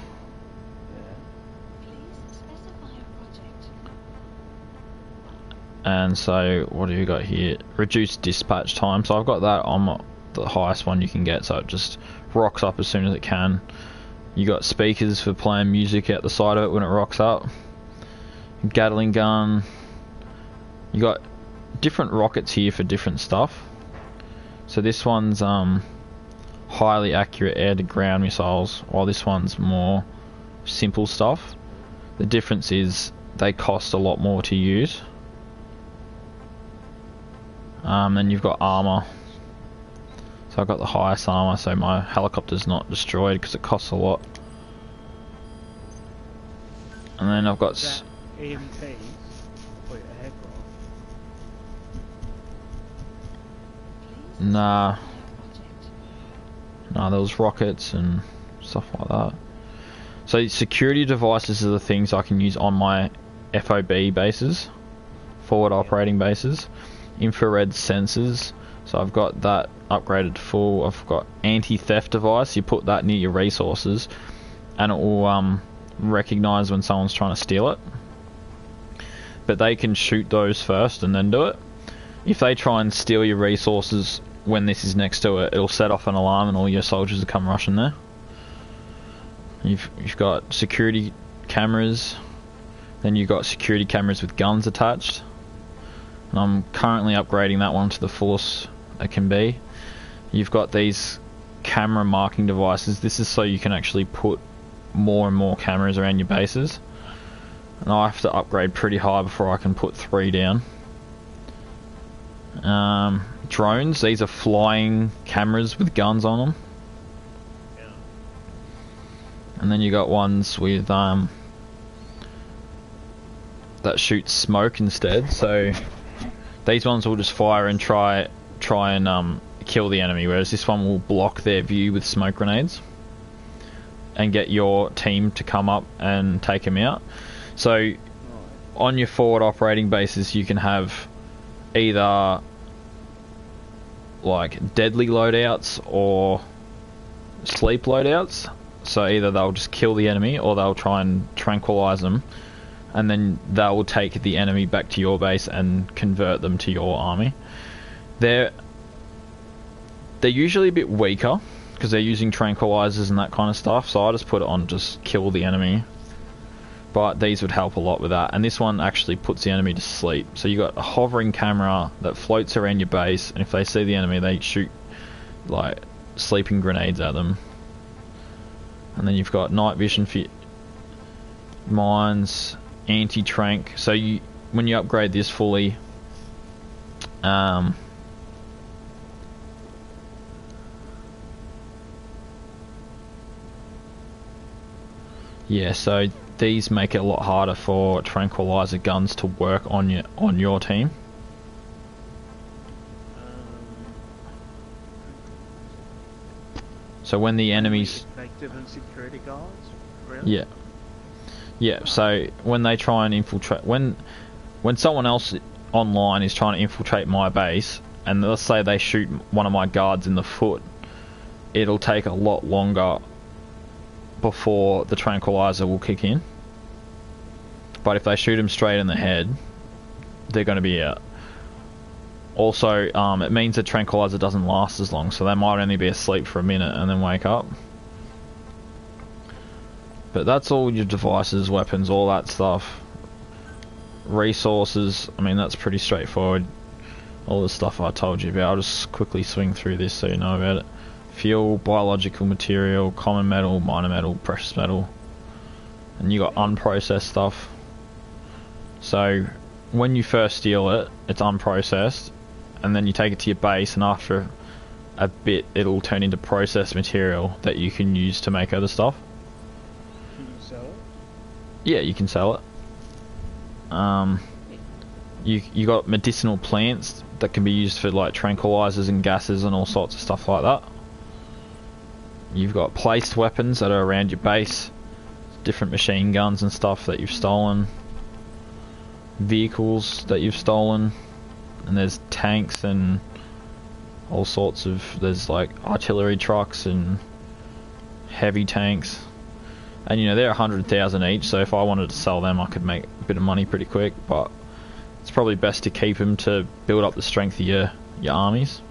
And so what have you got here? Reduced dispatch time. So I've got that on the highest one you can get, so it just rocks up as soon as it can. You got speakers for playing music out the side of it when it rocks up. Gatling gun. You got different rockets here for different stuff. So this one's highly accurate air to ground missiles, while this one's more simple stuff. The difference is they cost a lot more to use. Then you've got armor. So I've got the highest armor, so my helicopter's not destroyed because it costs a lot. And then I've got EMTs for your aircraft. Nah, there was rockets and stuff like that. So security devices are the things I can use on my FOB bases, forward operating bases. Infrared sensors, so I've got that upgraded to full. I've got anti-theft device. You put that near your resources and it will recognize when someone's trying to steal it, but they can shoot those first and then do it. If they try and steal your resources when this is next to it, it'll set off an alarm and all your soldiers will come rushing there. You've got security cameras, then you've got security cameras with guns attached, and I'm currently upgrading that one to the fullest it can be. You've got these camera marking devices. This is so you can actually put more and more cameras around your bases, and I have to upgrade pretty high before I can put 3 down. Drones, these are flying cameras with guns on them. Yeah. And then you got ones with that shoot smoke instead, so these ones will just fire and try and kill the enemy, whereas this one will block their view with smoke grenades and get your team to come up and take them out. So on your forward operating bases you can have either like deadly loadouts or sleep loadouts. So either they'll just kill the enemy or they'll try and tranquilize them, and then they will take the enemy back to your base and convert them to your army. They're usually a bit weaker because they're using tranquilizers and that kind of stuff, so I just put it on just kill the enemy. But these would help a lot with that, and this one actually puts the enemy to sleep. So you got a hovering camera that floats around your base, and if they see the enemy they shoot like sleeping grenades at them. And then you've got night vision for mines, anti-trank. So when you upgrade this fully, yeah, so these make it a lot harder for tranquilizer guns to work on your team. So when the enemies Effective and security guards? Really? Yeah, so when they try and infiltrate, when someone else online is trying to infiltrate my base, and let's say they shoot one of my guards in the foot, it'll take a lot longer before the tranquilizer will kick in. But if they shoot them straight in the head, they're going to be out. Also, it means the tranquilizer doesn't last as long, so they might only be asleep for a minute and then wake up. But that's all your devices, weapons, all that stuff. Resources, I mean that's pretty straightforward. all the stuff I told you about. I'll just quickly swing through this so you know about it. Fuel, biological material, common metal, minor metal, precious metal. And you got unprocessed stuff. So when you first steal it, it's unprocessed, and then you take it to your base, and after a bit it'll turn into processed material that you can use to make other stuff. Can you sell it? Yeah, you can sell it. You got medicinal plants that can be used for like tranquilizers and gases and all sorts of stuff like that. You've got placed weapons that are around your base, different machine guns and stuff that you've stolen, vehicles that you've stolen, and there's tanks and all sorts of, there's like artillery trucks and heavy tanks, and you know they're 100,000 each, so if I wanted to sell them I could make a bit of money pretty quick, but it's probably best to keep them to build up the strength of your armies.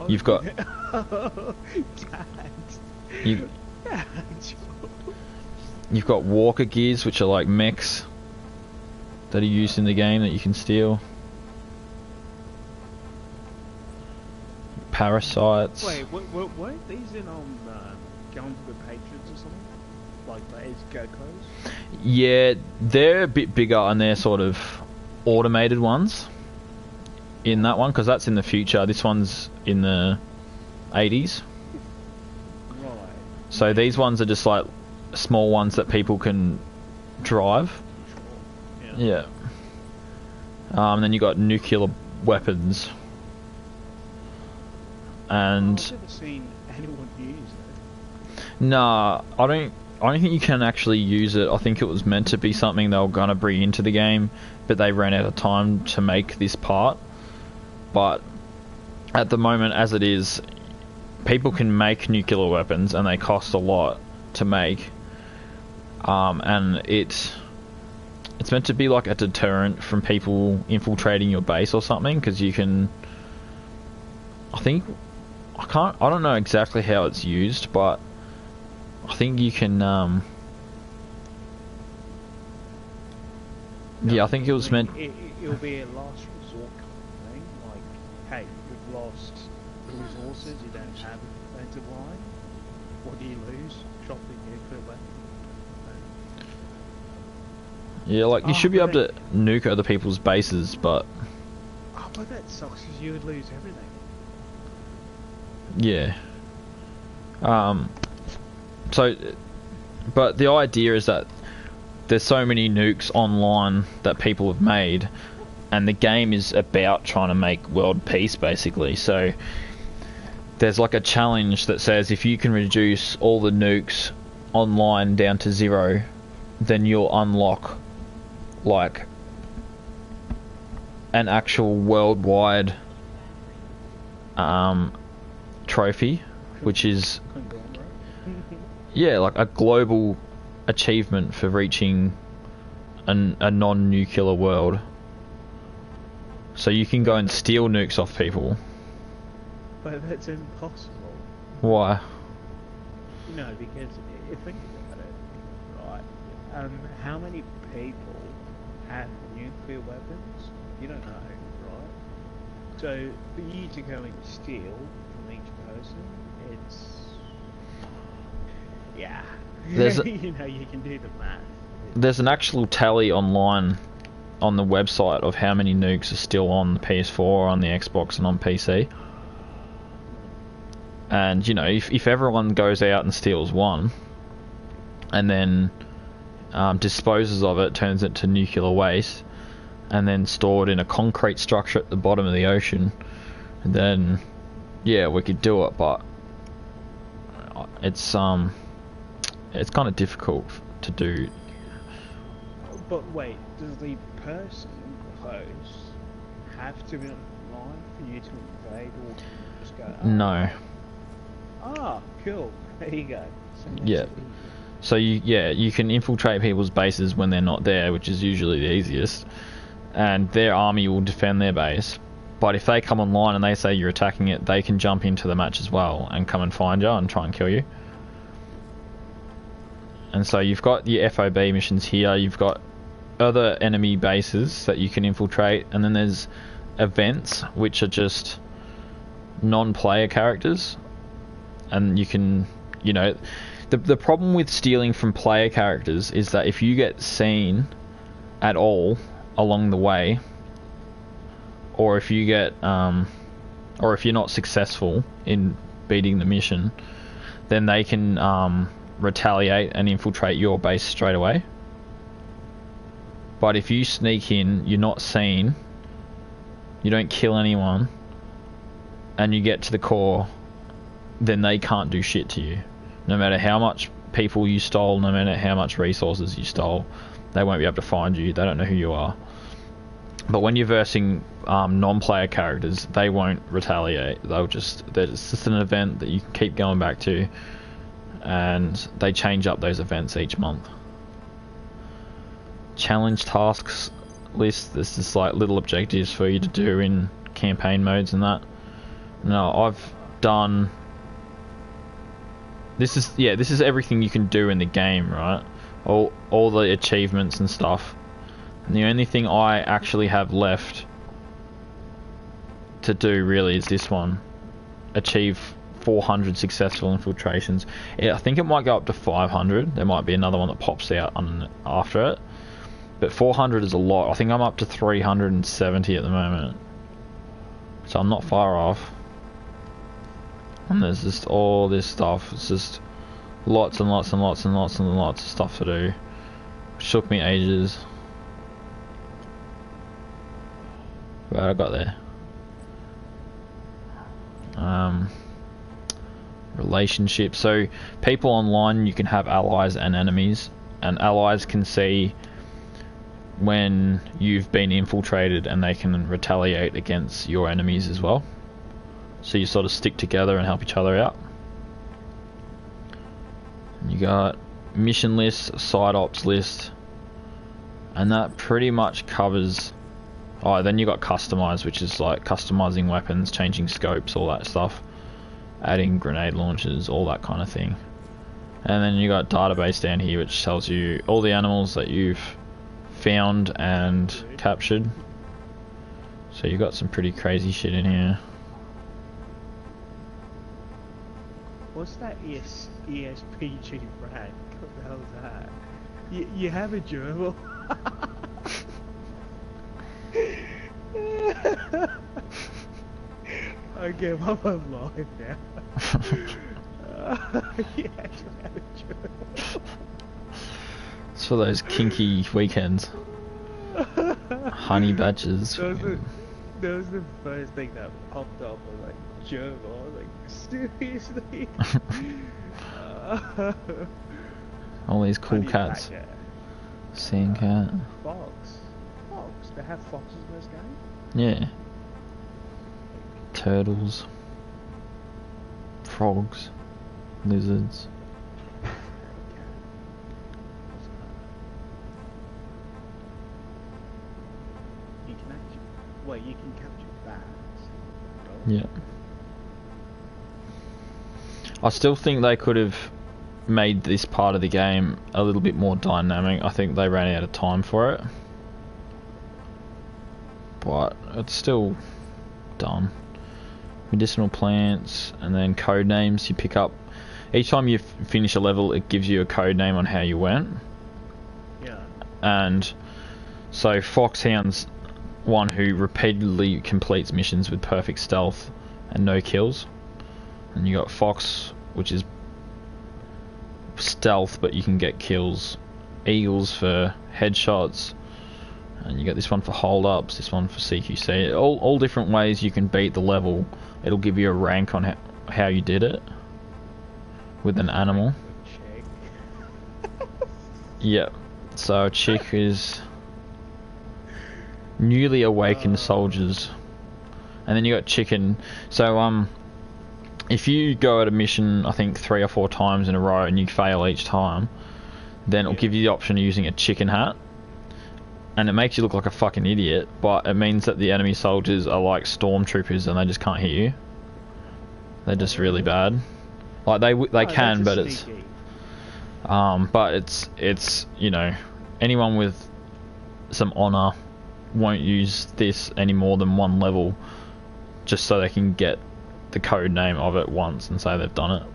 You've got you've got walker gears, which are like mechs that are used in the game that you can steal. Parasites. Wait, weren't these in Guns with Patriots or something? Like the Gokos? Yeah, they're a bit bigger and they're sort of automated ones in that one, because that's in the future. This one's in the 80s. Right. So these ones are just like small ones that people can drive. Sure. Yeah. And then you got nuclear weapons. And I've never seen anyone use it. nah, I don't think you can actually use it. I think it was meant to be something they were gonna bring into the game, but they ran out of time to make this part. But at the moment, as it is, people can make nuclear weapons, and they cost a lot to make. And it's meant to be like a deterrent from people infiltrating your base or something, because you can. I don't know exactly how it's used, but I think you can. Yeah, I think it was meant. It'll be a last resort kind of thing. Like, hey, you've lost resources, you don't have a defensive line. What do you lose? Drop the nuclear weapon. Yeah, like you should be able to nuke other people's bases, but. Oh, but that sucks because you would lose everything. Yeah. So, but the idea is that there's so many nukes online that people have made, and the game is about trying to make world peace, basically. So there's like a challenge that says if you can reduce all the nukes online down to 0, then you'll unlock like an actual worldwide trophy, which is yeah, like a global achievement for reaching a non-nuclear world. So you can go and steal nukes off people. But that's impossible. Why? No, because if you think about it, right? How many people have nuclear weapons? You don't know, right? So for you to go and steal from each person, it's yeah. There's a, you know, you can do the math. There's an actual tally online on the website of how many nukes are still on the PS4, on the Xbox, and on PC. And you know, if everyone goes out and steals one, and then disposes of it, turns it to nuclear waste, and then stored in a concrete structure at the bottom of the ocean, and then yeah, we could do it, but it's kind of difficult to do. But wait, does the person, the host, have to be online for you to invade, or just go? Oh. No. Ah, cool. There you go. So Yeah. So you can infiltrate people's bases when they're not there, which is usually the easiest, and their army will defend their base. But if they come online and they say you're attacking it, they can jump into the match as well and come and find you and try and kill you. And so you've got your FOB missions here, you've got other enemy bases that you can infiltrate, and then there's events which are just non-player characters, and you can, you know, the problem with stealing from player characters is that if you get seen at all along the way, or if you get or if you're not successful in beating the mission, then they can retaliate and infiltrate your base straight away. But if you sneak in, you're not seen, you don't kill anyone, and you get to the core, then they can't do shit to you. No matter how much people you stole, no matter how much resources you stole, they won't be able to find you. They don't know who you are. But when you're versing non-player characters, they won't retaliate. They're just an event that you can keep going back to, and they change up those events each month. Challenge tasks list. There's just like little objectives for you to do in campaign modes and that. No, I've done. This is everything you can do in the game, right? All the achievements and stuff. And the only thing I actually have left to do really is this one. Achieve 400 successful infiltrations. I think it might go up to 500. There might be another one that pops out after it. But 400 is a lot. I think I'm up to 370 at the moment. So I'm not far off. And there's just all this stuff. It's just lots and lots and lots and lots and lots of stuff to do. Which took me ages. But I got there. Relationships. So people online, you can have allies and enemies, and allies can see when you've been infiltrated, and they can retaliate against your enemies as well. So you sort of stick together and help each other out. And you got mission list, side ops list, and that pretty much covers. Oh, then you got customize, which is like customizing weapons, changing scopes, all that stuff, adding grenade launchers, all that kind of thing. And then you got database down here, which tells you all the animals that you've found and captured. So you got some pretty crazy shit in here. What's that ESPG brand? What the hell is that? You have a gerbil? I give up on life now. You actually have a gerbil. It's for those kinky weekends. Honey badgers. That was the first thing that popped up. I was like, gerbil. I was like, seriously? All these cool cats. Sand cat. Fox. They have foxes in this game? Yeah. Turtles. Frogs. Lizards. You can capture bats. Yeah. I still think they could have made this part of the game a little bit more dynamic. I think they ran out of time for it. But it's still done. Medicinal plants, and then code names you pick up. Each time you finish a level, it gives you a code name on how you went. Yeah. And so Foxhound's one who repeatedly completes missions with perfect stealth and no kills. And you got Fox, which is stealth but you can get kills. Eagles for headshots. And you got this one for hold-ups, this one for CQC. All different ways you can beat the level. It'll give you a rank on how you did it with an animal. Yep. So chick is newly awakened soldiers. And then you got chicken. So if you go at a mission, I think 3 or 4 times in a row and you fail each time, then it'll give you the option of using a chicken hat. And it makes you look like a fucking idiot, but it means that the enemy soldiers are like stormtroopers and they just can't hit you. They're just really bad. Like they can, but it's you know, anyone with some honor won't use this any more than one level, just so they can get the code name of it once and say they've done it.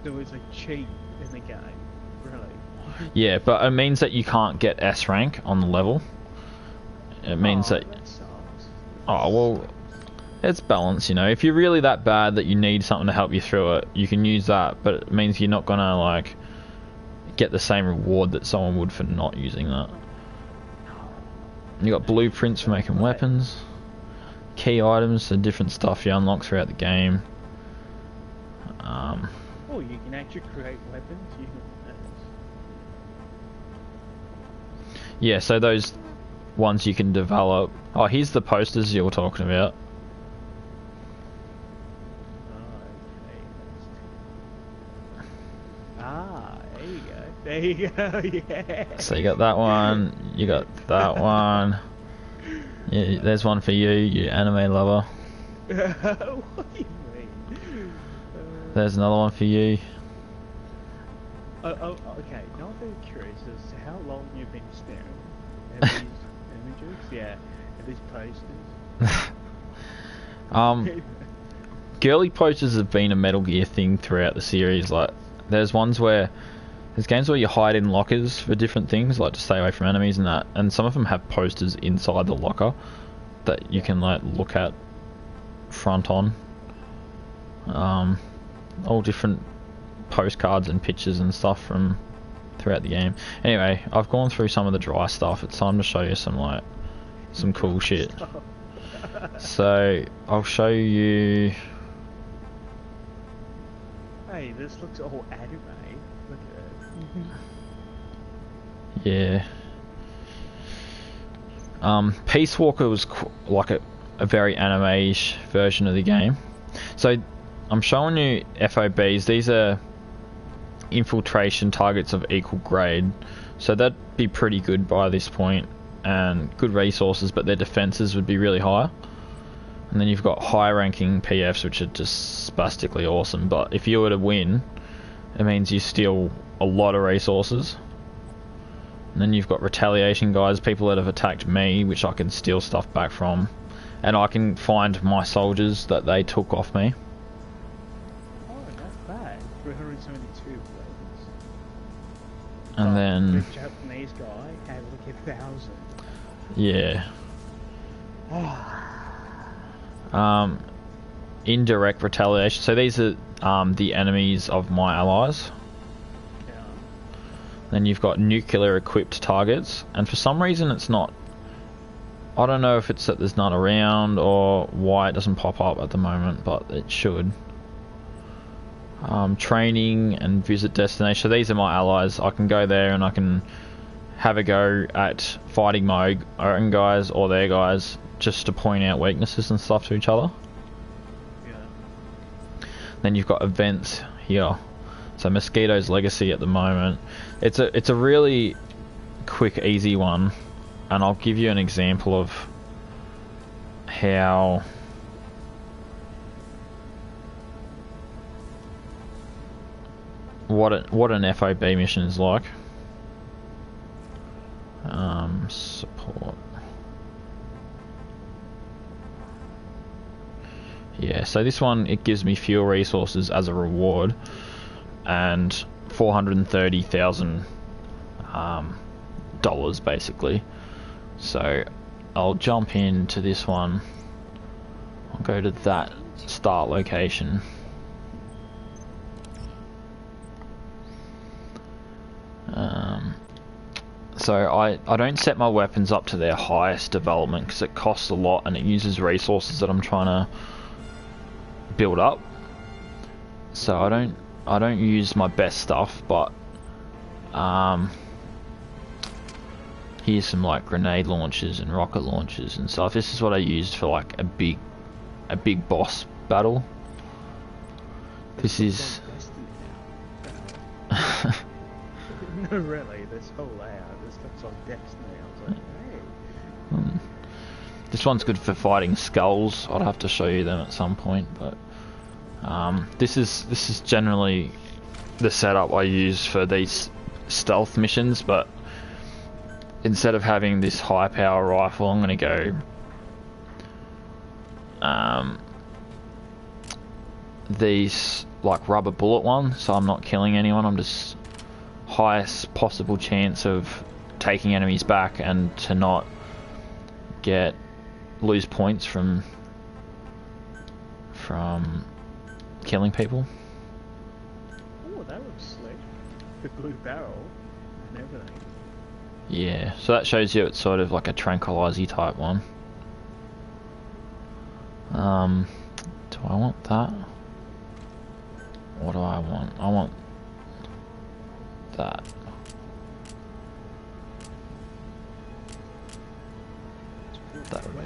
There was a cheat in the game, really. Yeah, but it means that you can't get S rank on the level. It means that sucks. oh well, it's balance, you know. If you're really that bad that you need something to help you through it, you can use that, but it means you're not gonna like get the same reward that someone would for not using that. You got blueprints for making weapons, key items and different stuff you unlock throughout the game. Oh, you can actually create weapons. Yeah, so those ones you can develop. Oh, here's the posters you were talking about. There you go, yeah. So you got that one, you got that one. Yeah, there's one for you, you anime lover. What do you mean? There's another one for you. Okay. Now I'm very curious as to how long you've been staring at these images. Yeah, at these posters. Girly posters have been a Metal Gear thing throughout the series. Like, there's games where you hide in lockers for different things, like to stay away from enemies and that. And some of them have posters inside the locker that you can like look at front on. All different postcards and pictures and stuff from throughout the game. Anyway, I've gone through some of the dry stuff. It's time to show you some cool shit. So I'll show you. Hey, this looks all anime. Look at Yeah. Peace Walker was like a very anime-ish version of the game. So I'm showing you FOBs. These are infiltration targets of equal grade, so that'd be pretty good by this point, and good resources, but their defenses would be really high. And then you've got high ranking PFs, which are just spastically awesome, but if you were to win, it means you steal a lot of resources. And then you've got retaliation guys, people that have attacked me, which I can steal stuff back from, and I can find my soldiers that they took off me. oh, not bad. 372 weapons. And then the Japanese guy had like 1,000. yeah. Indirect retaliation. So these are the enemies of my allies. Yeah. Then you've got nuclear equipped targets, and for some reason it's not. I don't know if it's that there's none around or why it doesn't pop up at the moment, but it should. Training and visit destination. So these are my allies. I can go there and I can have a go at fighting my own guys or their guys, just to point out weaknesses and stuff to each other. Yeah. Then you've got events here. So Mosquito's Legacy at the moment. It's a really quick, easy one, and I'll give you an example of how what an FOB mission is like. Support. Yeah, so this one, it gives me fuel resources as a reward, and $430,000 dollars basically. So I'll jump into this one. I'll go to that start location. So I don't set my weapons up to their highest development because it costs a lot and it uses resources that I'm trying to build up. So I don't use my best stuff, but here's some like grenade launchers and rocket launchers and stuff. This is what I used for like a big boss battle. This is No, really, this whole layout, this looks like Destiny. I was like, hey. This one's good for fighting skulls. I'd have to show you them at some point, but this is generally the setup I use for these stealth missions. But instead of having this high power rifle, I'm gonna go these like rubber bullet ones, so I'm not killing anyone. I'm just highest possible chance of taking enemies back and to not lose points from killing people. Oh, that looks slick. The blue barrel and everything. Yeah, so that shows you it's sort of like a tranquilizer type one. Do I want that? What do I want? I want that. That would be.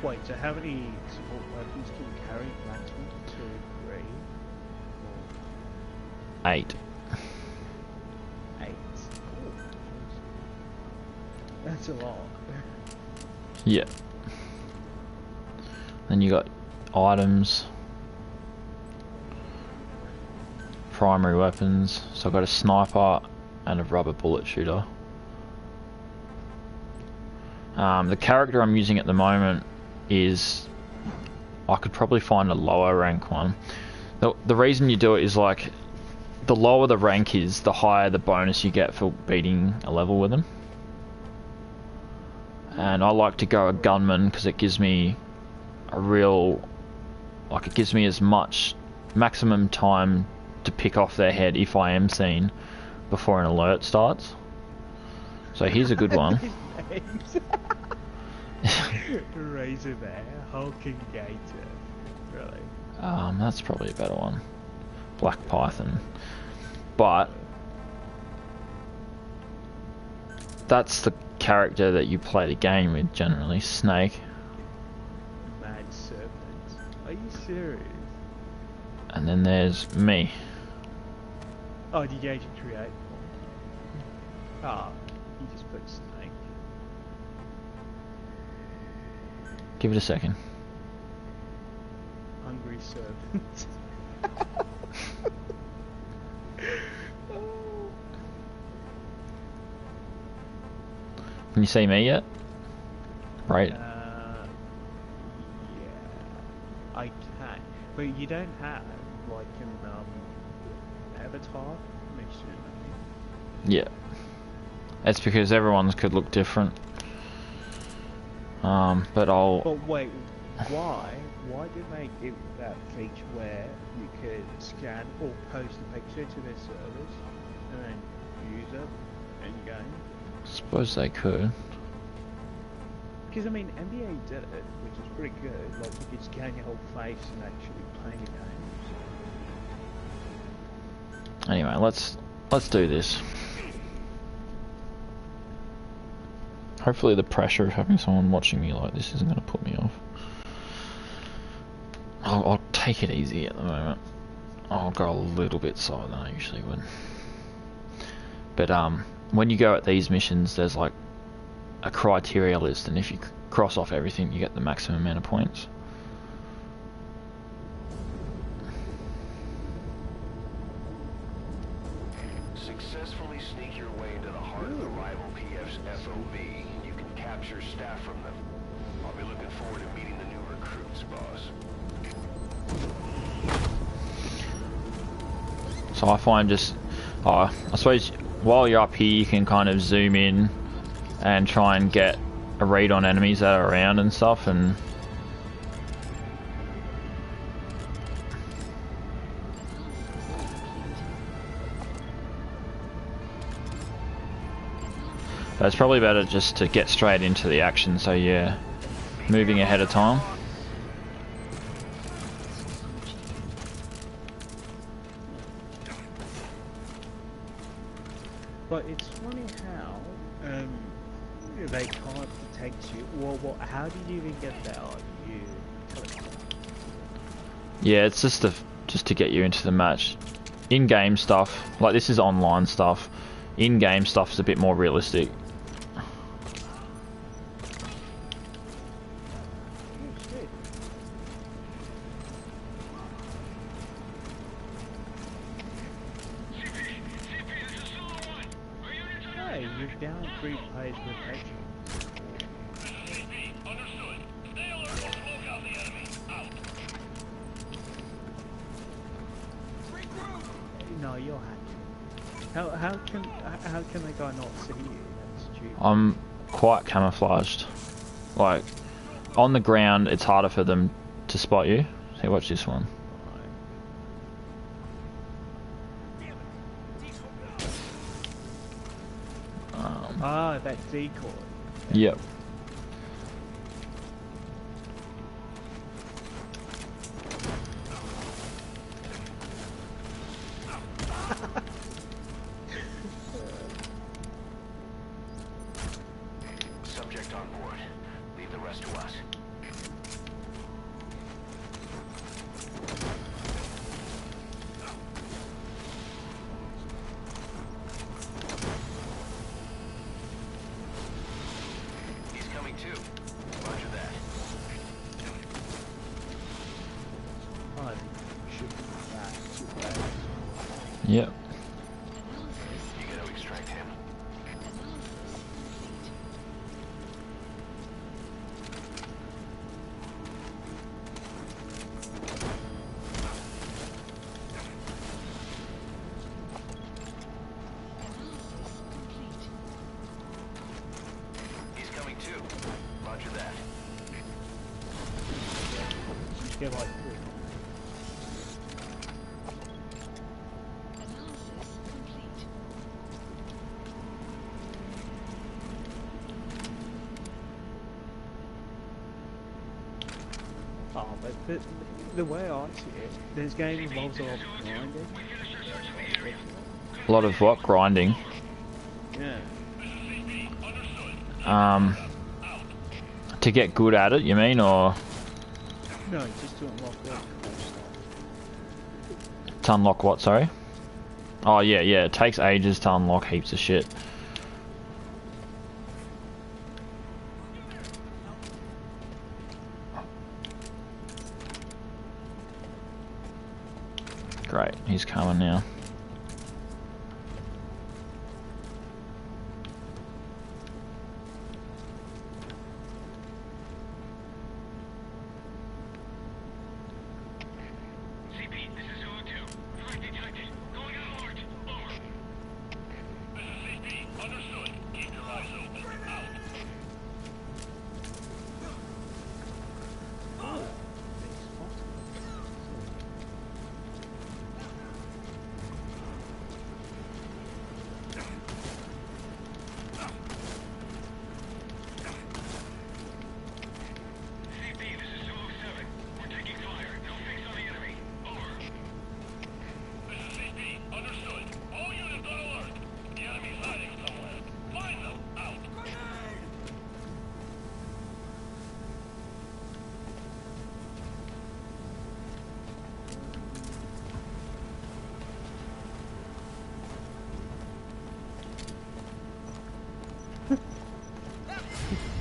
Wait, so how many support weapons can you carry? Maximum 2, 3, 4, 8. 8. Oh, that's a lot. Yeah. Then you got items, primary weapons. So I've got a sniper and a rubber bullet shooter. The character I'm using at the moment is, I could probably find a lower rank one. The reason you do it is like, the lower the rank is, the higher the bonus you get for beating a level with them. And I like to go a gunman because it gives me a real, like it gives me as much maximum time to pick off their head if I am seen before an alert starts. So here's a good one. Razorbear, Hulking Gator, really. That's probably a better one. Black Python. But that's the character that you play the game with generally, Snake. Mad Serpent. Are you serious? And then there's me. Oh, did you actually create one? Ah, you just put Snake. Give it a second. Hungry Serpent. Can you see me yet? Right. Yeah, I can. But you don't have like an avatar next to it. Yeah. That's because everyone's could look different. But I'll... But wait, why? Why did they give that feature where you could scan or post a picture to their servers and then use it in game? Suppose they could. Because I mean, NBA did it, which is pretty good. Like you could scan your whole face and actually play the game. Anyway, let's do this. Hopefully the pressure of having someone watching me like this isn't going to put me off. I'll take it easy at the moment. I'll go a little bit slower than I usually would. But when you go at these missions, there's like a criteria list, and if you cross off everything, you get the maximum amount of points. Successfully sneak your way into the heart of the rival PF's FOB. You can capture staff from them. I'll be looking forward to meeting the new recruits, boss. So I find just, I suppose while you're up here you can kind of zoom in and try and get a read on enemies that are around and stuff, and but it's probably better just to get straight into the action so you're moving ahead of time. But it's funny how they can't detect you. Well, how do you even get that? Like, you teleport. Yeah, it's just to get you into the match. In-game stuff, like this is online stuff. In-game stuff is a bit more realistic. Hey, down 3 page rotation. No, you're hacking. How can the guy not see you? That's stupid. I'm quite camouflaged. Like, on the ground, it's harder for them to spot you. Hey, watch this one. That decoy. Yep. Subject on board. Leave the rest to us. He's coming too. Roger that. Oh, should be that. Yep. You gotta extract him. He's coming too. Roger that. Just get like 3. Oh, but the way I see it, this game involves a lot of grinding. A lot of what? Grinding. Yeah. To get good at it, you mean, or No, just to unlock that. to unlock what, sorry? Oh, yeah, it takes ages to unlock heaps of shit. Great, he's coming now.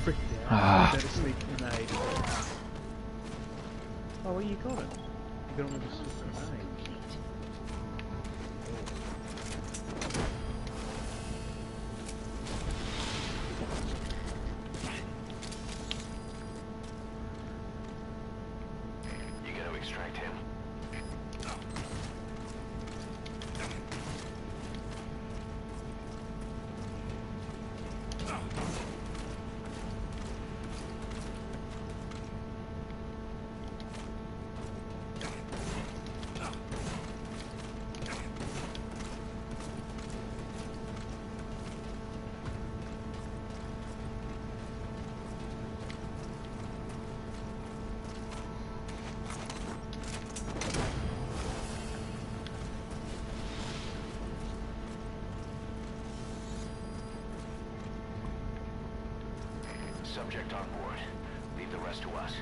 Freaked out. Better sneak grenade. Oh, well, you got it. You got him with a sneak grenade. You gotta extract him. Subject on board. Leave the rest to us.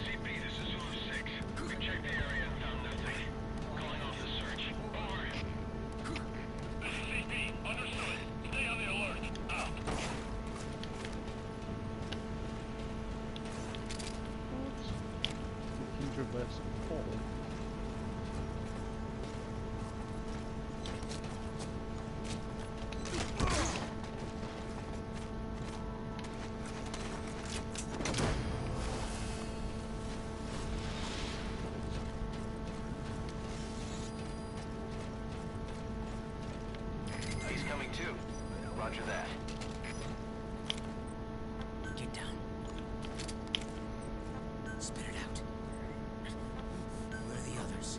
CP, this is 06. We checked the area and found nothing. traversing forward. He's coming too. Roger that. Get down. Spit it out. Where are the others?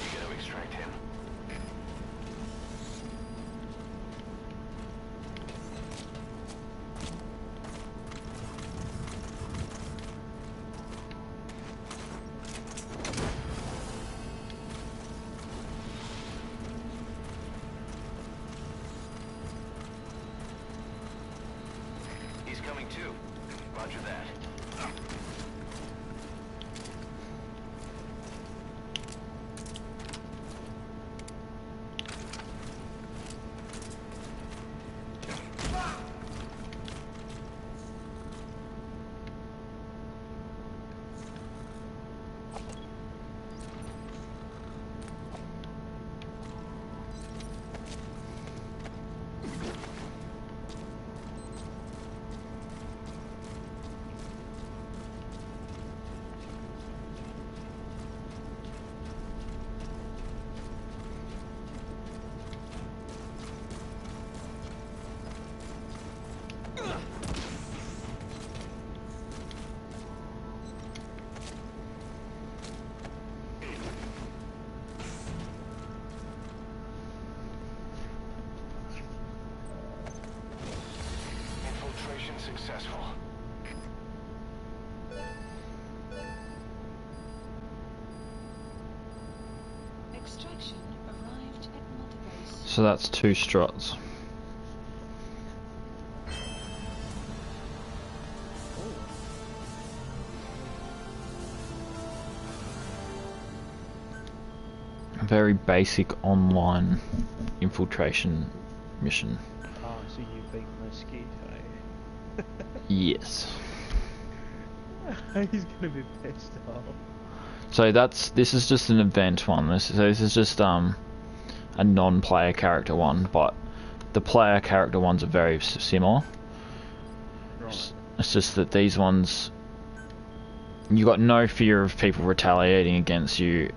You gotta extract him. He's coming too. Roger that. Infiltration successful. Extraction arrived at multibase. So that's 2 struts. A very basic online infiltration mission. Ah, so you beat Mosquito. Yes. He's gonna be pissed off. So this is just an event one. This is just a non-player character one, but the player character ones are very similar. Right. It's just that these ones, you got no fear of people retaliating against you.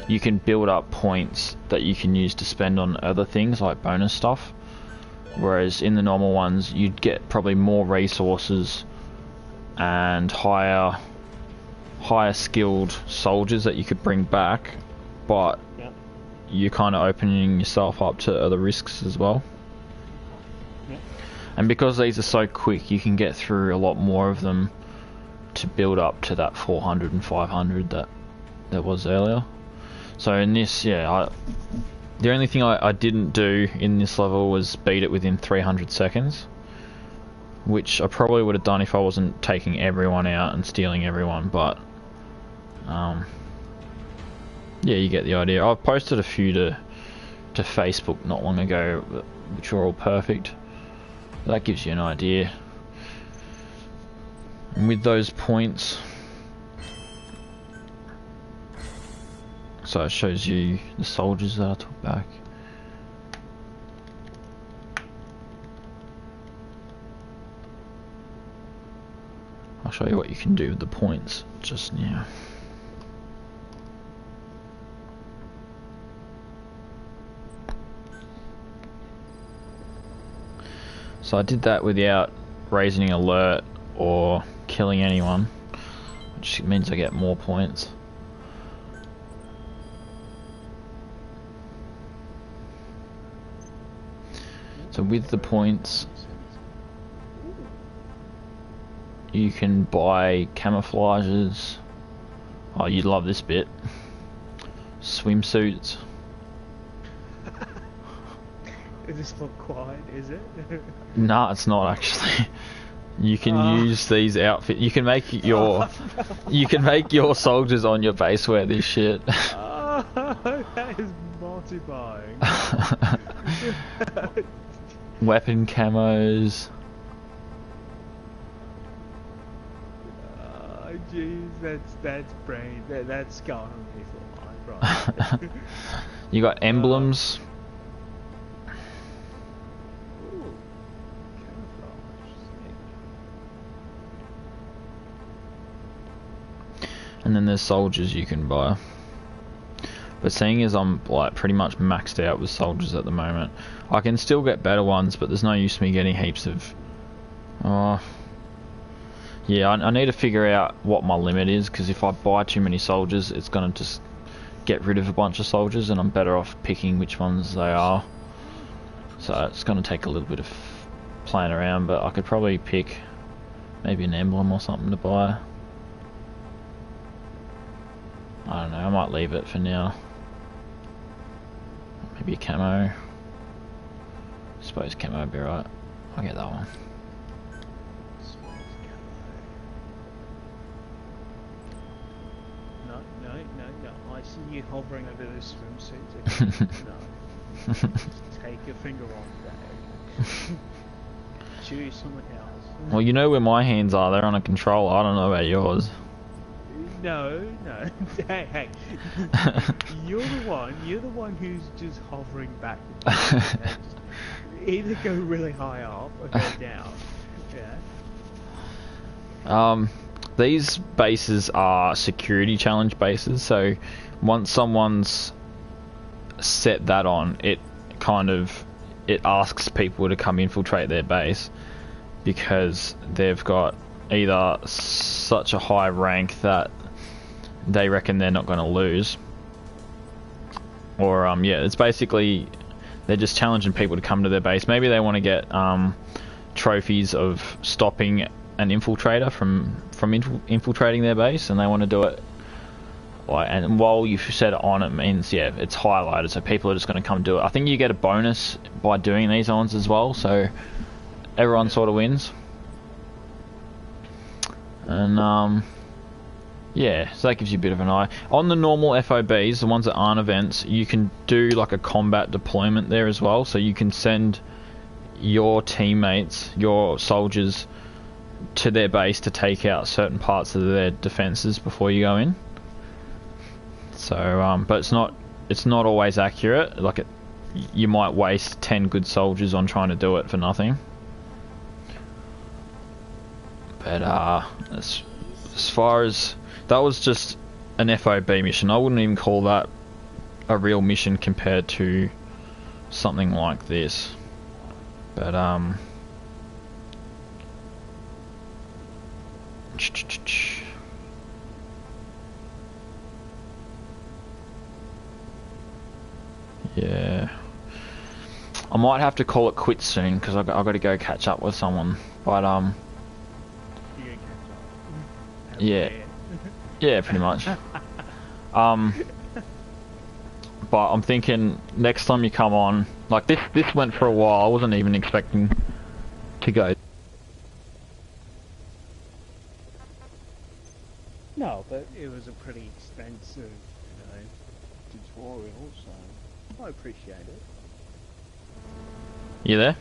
You can build up points that you can use to spend on other things like bonus stuff. Whereas in the normal ones, you'd get probably more resources and higher skilled soldiers that you could bring back, but Yep. you're kind of opening yourself up to other risks as well. Yep. And because these are so quick, you can get through a lot more of them to build up to that 400 and 500 that was earlier. So in this, the only thing I didn't do in this level was beat it within 300 seconds, which I probably would have done if I wasn't taking everyone out and stealing everyone, but yeah, you get the idea. I've posted a few to Facebook not long ago, which were all perfect. That gives you an idea. And with those points, so it shows you the soldiers that I took back. I'll show you what you can do with the points just now. So I did that without raising an alert or killing anyone, which means I get more points. So with the points, you can buy camouflages. Oh, you'd love this bit. Swimsuits. It just look quiet, is it? Nah, it's not actually. You can use these outfits. You can make your soldiers on your base wear this shit. Oh, that is multi-buying. Weapon camos. Oh, jeez, that's brain. That's scarring me for life, right? You got emblems. Ooh, camouflage. And then there's soldiers you can buy. But seeing as I'm like pretty much maxed out with soldiers at the moment, I can still get better ones, but there's no use me getting heaps of... yeah, I need to figure out what my limit is, because if I buy too many soldiers, it's going to just get rid of a bunch of soldiers, and I'm better off picking which ones they are. So it's going to take a little bit of playing around, but I could probably pick maybe an emblem or something to buy. I don't know, I might leave it for now. Maybe a camo. I suppose camo would be right. I'll get that one. No. I see you hovering over those swimsuits. No. Take your finger off that. Choose someone else. Well, you know where my hands are. They're on a controller. I don't know about yours. No. Hey. You're the one who's just hovering back. Either go really high up or go down. Yeah. These bases are security challenge bases, so once someone's set that on, it asks people to come infiltrate their base because they've got either such a high rank that they reckon they're not going to lose, or yeah, it's basically they're just challenging people to come to their base. Maybe they want to get trophies of stopping an infiltrator from infiltrating their base, and they want to do it like, and while you've set it on, it means, yeah, it's highlighted, so people are just going to come do it. I think you get a bonus by doing these ones as well, so everyone sort of wins. And yeah, so that gives you a bit of an eye. On the normal FOBs, the ones that aren't events, you can do like a combat deployment there as well, so you can send your teammates, your soldiers, to their base to take out certain parts of their defenses before you go in. So, but it's not always accurate. Like, you might waste 10 good soldiers on trying to do it for nothing. But as far as that was just an FOB mission, I wouldn't even call that a real mission compared to something like this. But yeah, I might have to call it quits soon because I've got to go catch up with someone. But yeah, pretty much. But I'm thinking next time you come on, like this went for a while. I wasn't even expecting to go. No, but it was a pretty expensive, tutorial, so I appreciate it. You there?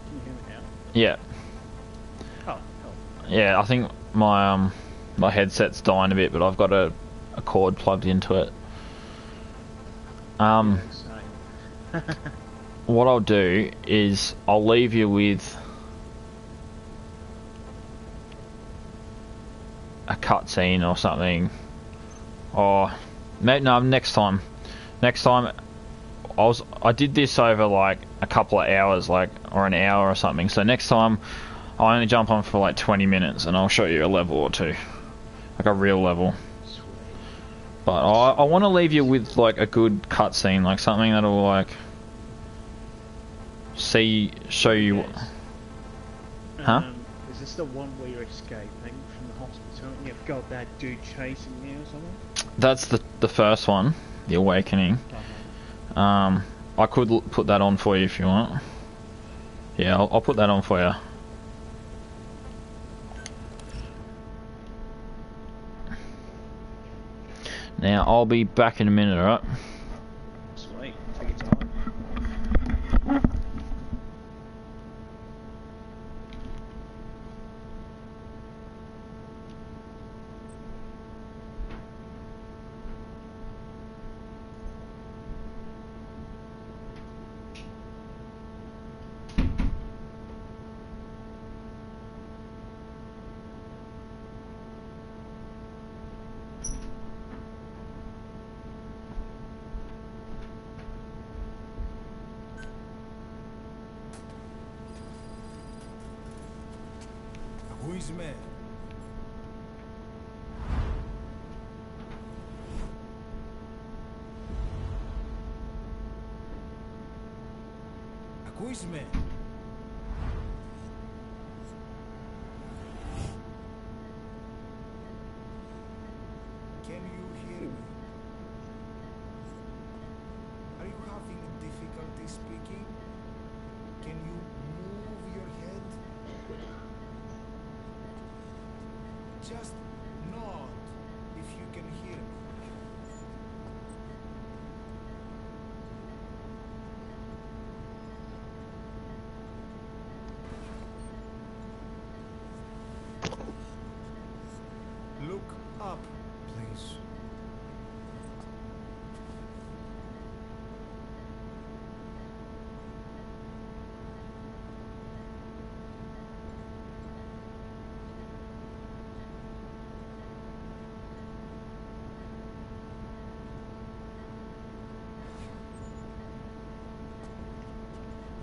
Can you hear me now? Yeah. Oh. Yeah, I think my my headset's dying a bit, but I've got a cord plugged into it. What I'll do is I'll leave you with a cutscene or something, or no, next time I did this over like a couple of hours, like, or an hour or something, so next time I'll only jump on for like 20 minutes and I'll show you a level or two, like a real level. But I want to leave you with like a good cutscene, like something that'll like show you. Huh? Is this the one where you're escaping from the hospital and you've got that dude chasing you or something? That's the first one, the Awakening. I could put that on for you if you want. Yeah, I'll put that on for you. Now, I'll be back in a minute, alright? Sweet, take your time. Who is man? Who is man? Can you hear me? Are you having difficulty speaking? Can you move your head? Just nod if you can hear me. Look up, please.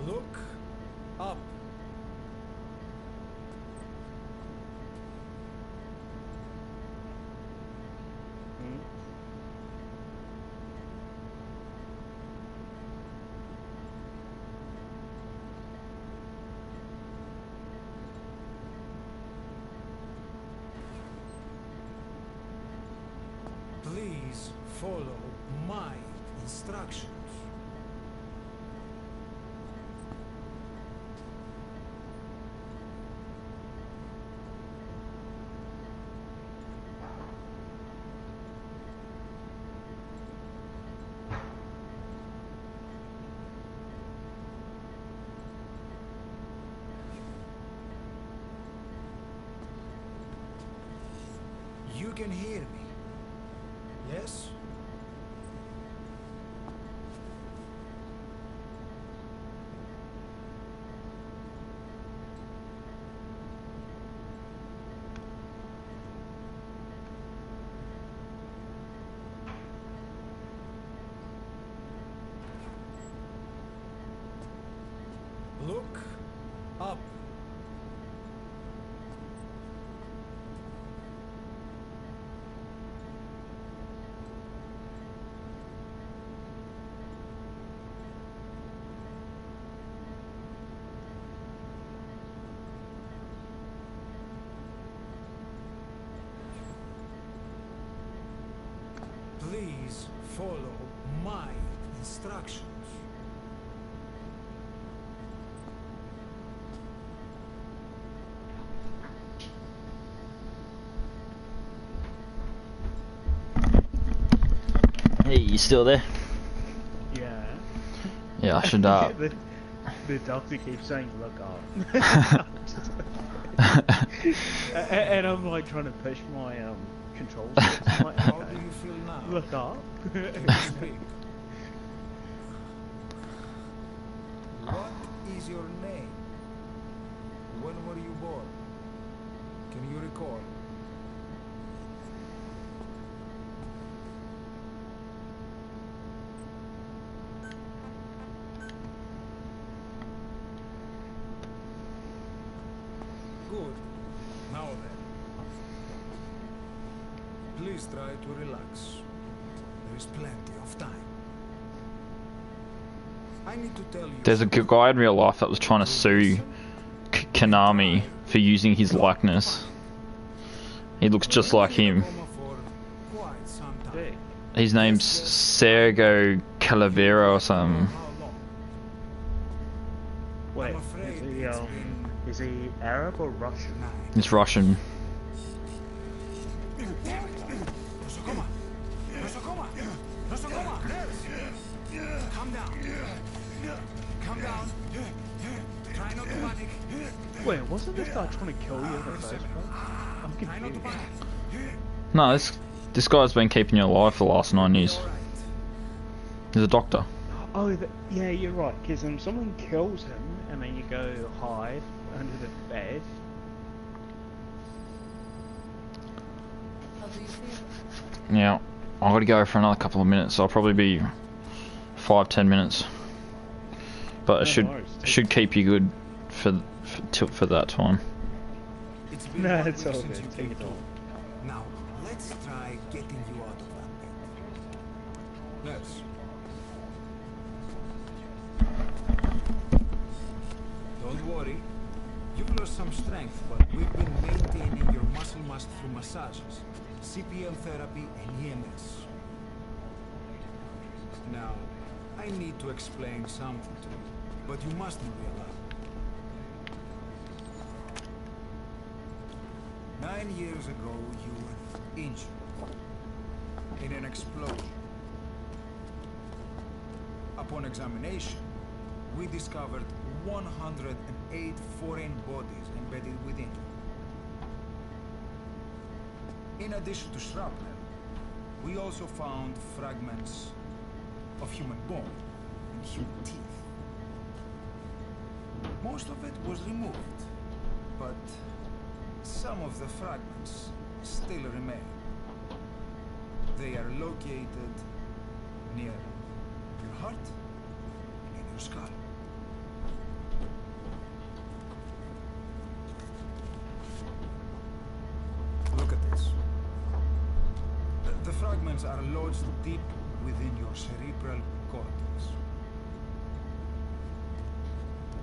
Look up. Please follow my instructions. You can hear me. Yes? Look up. Please follow my instructions. Hey, you still there? Yeah. Yeah, I should, The doctor keeps saying, look up. And I'm like trying to push my controls. I'm like, How do you feel now? look up. Speak. What is your name? When were you born? Can you recall? Good. Now then. Please try to relax. There is plenty of time. I need to tell you. There's a guy in real life that was trying to sue Konami for using his likeness. He looks just like him. His name's Sergio Calavera or something. Wait, is he Arab or Russian? It's Russian. Calm down. Calm down. Try not to panic. Wait, wasn't this guy trying to kill you in the first place? I'm Try not to confused. panic. No, this guy's been keeping you alive for the last 9 years. All right. He's a doctor. Oh, yeah, you're right. Because someone kills him, and then you go hide under the bed. How do you feel? Yeah, I've got to go for another couple of minutes. I'll probably be 5-10 minutes, but it No should worries, take should keep you good for that time. It's been No, 1 it's week all since good. you Take came it through. all. Now, let's try getting you out of that bed. Let's. Don't worry. You've lost some strength, but we've been maintaining your muscle mass through massages, CPL therapy, and EMS. Now, I need to explain something to you, but you mustn't be alarmed. 9 years ago, you were injured in an explosion. Upon examination, we discovered 108 foreign bodies embedded within you. In addition to shrapnel, we also found fragments of human bone and human teeth. Most of it was removed, but some of the fragments still remain. They are located near your heart and in your skull. Look at this. The fragments are lodged deep within your cerebral cortex.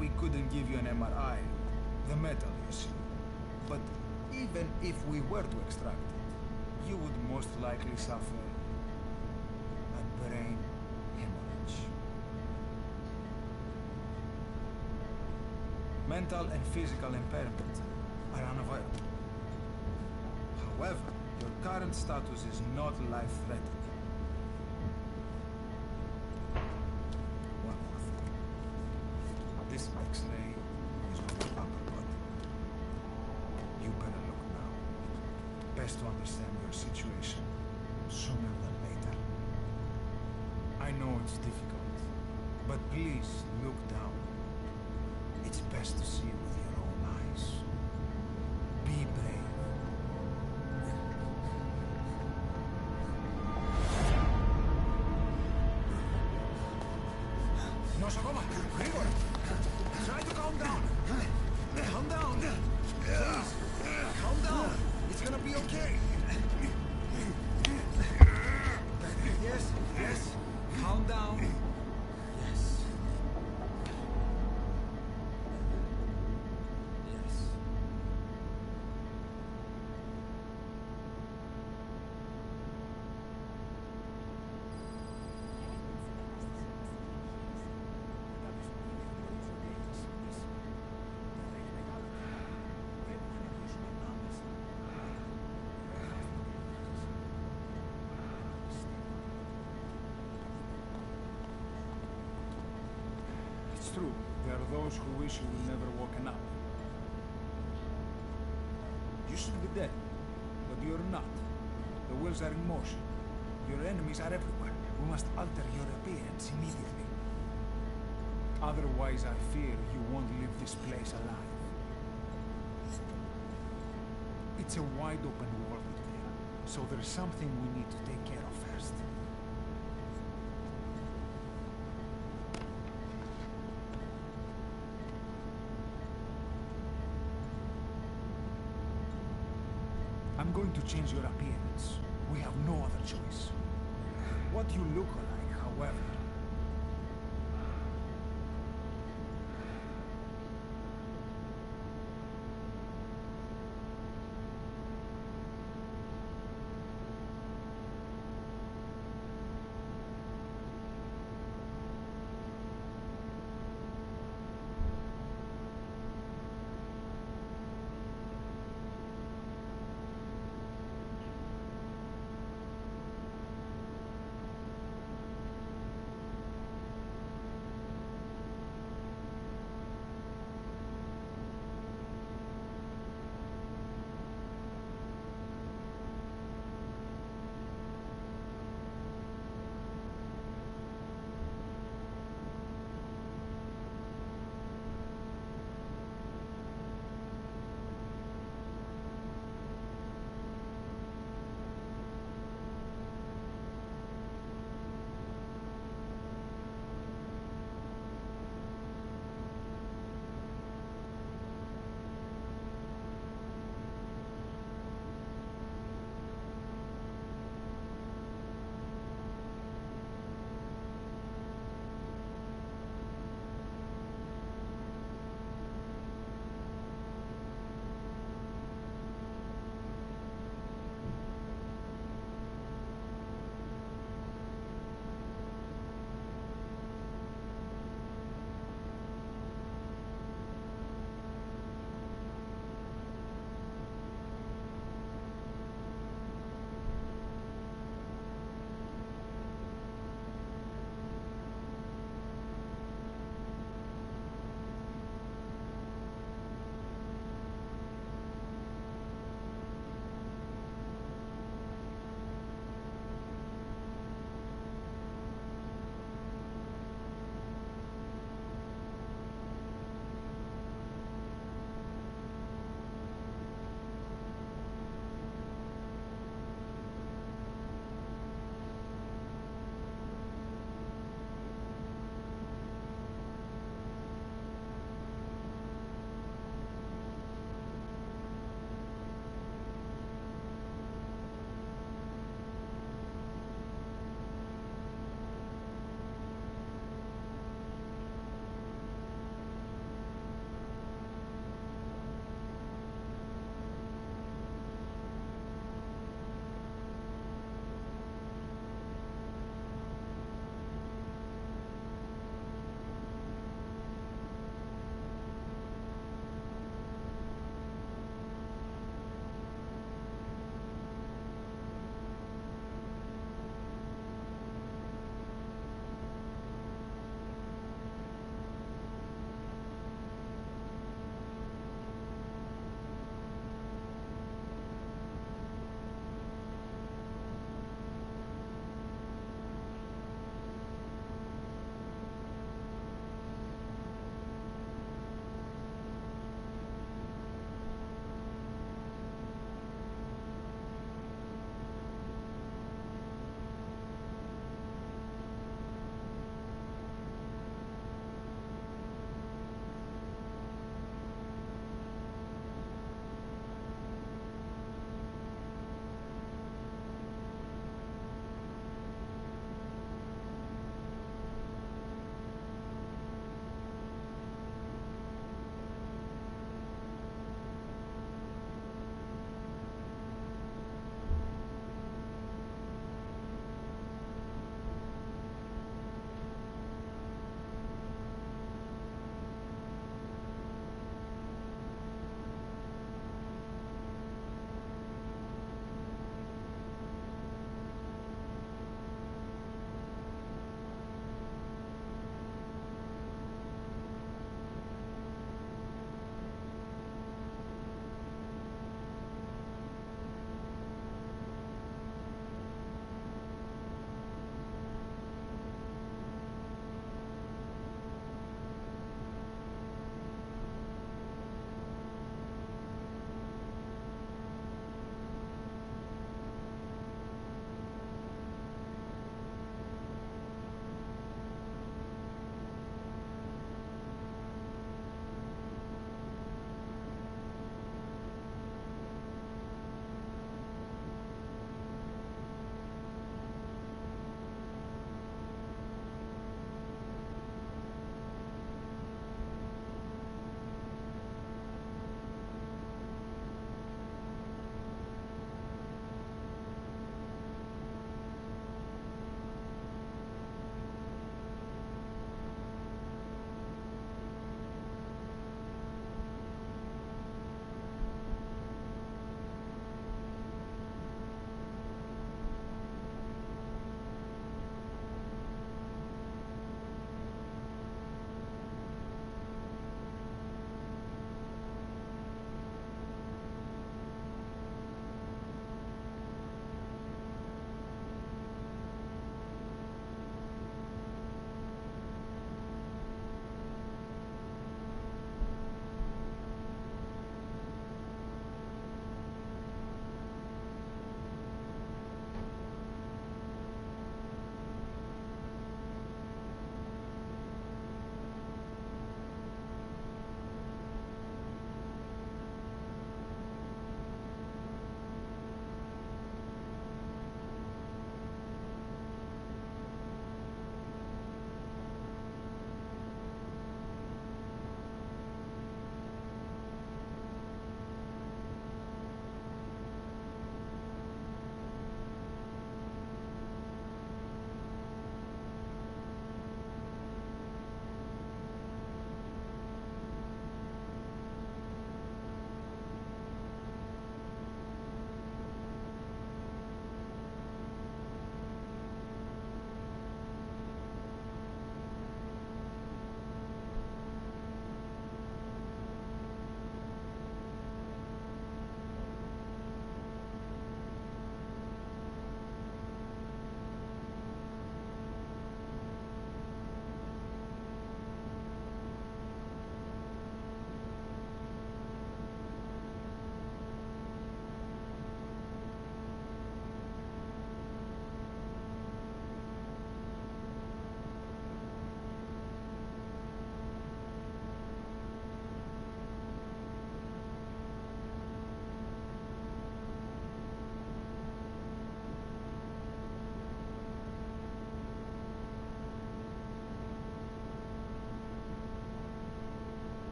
We couldn't give you an MRI, the metal, you see. But even if we were to extract it, you would most likely suffer a brain hemorrhage. Mental and physical impairment are unavoidable. However, your current status is not life-threatening. One more thing. This X-ray is of your upper body. You better look now. Best to understand your situation sooner than later. I know it's difficult, but please look down. It's best to see with your own eyes. Be brave. Nosokoma, Grigor! Try to calm down. Calm down. Please, calm down. It's gonna be okay. Yes, yes. Calm down. Yes. Yes. It's true. There are those who wish you would never woken up. You should be dead, but you're not. The wheels are in motion. Your enemies are everywhere. We must alter your appearance immediately. Otherwise, I fear you won't leave this place alive. It's a wide open world out there, so there's something we need to take care of first. I'm going to change your appearance. We have no other choice. What you look like, however,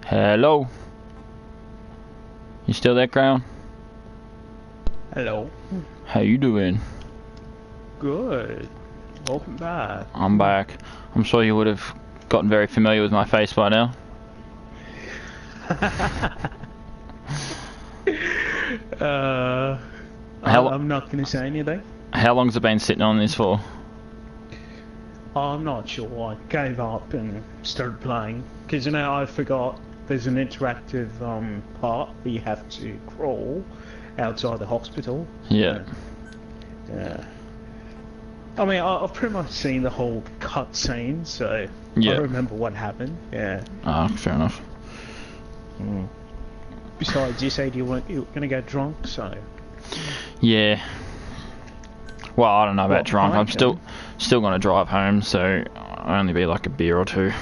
Hello? You still there, Crown? Hello. How you doing? Good. Welcome back. I'm back. I'm sure you would have gotten very familiar with my face by now. I'm not going to say anything. How long's it been sitting on this for? I'm not sure. I gave up and started playing. Because, you know, I forgot there's an interactive part where you have to crawl outside the hospital. Yeah. Yeah. I mean, I've pretty much seen the whole cutscene, so Yeah. I remember what happened. Yeah. Ah, fair enough. Besides, you said you were going to get drunk, so... Yeah. Well, I don't know about What, drunk. I'm Heineken? still gonna drive home, so I'll only be like a beer or two.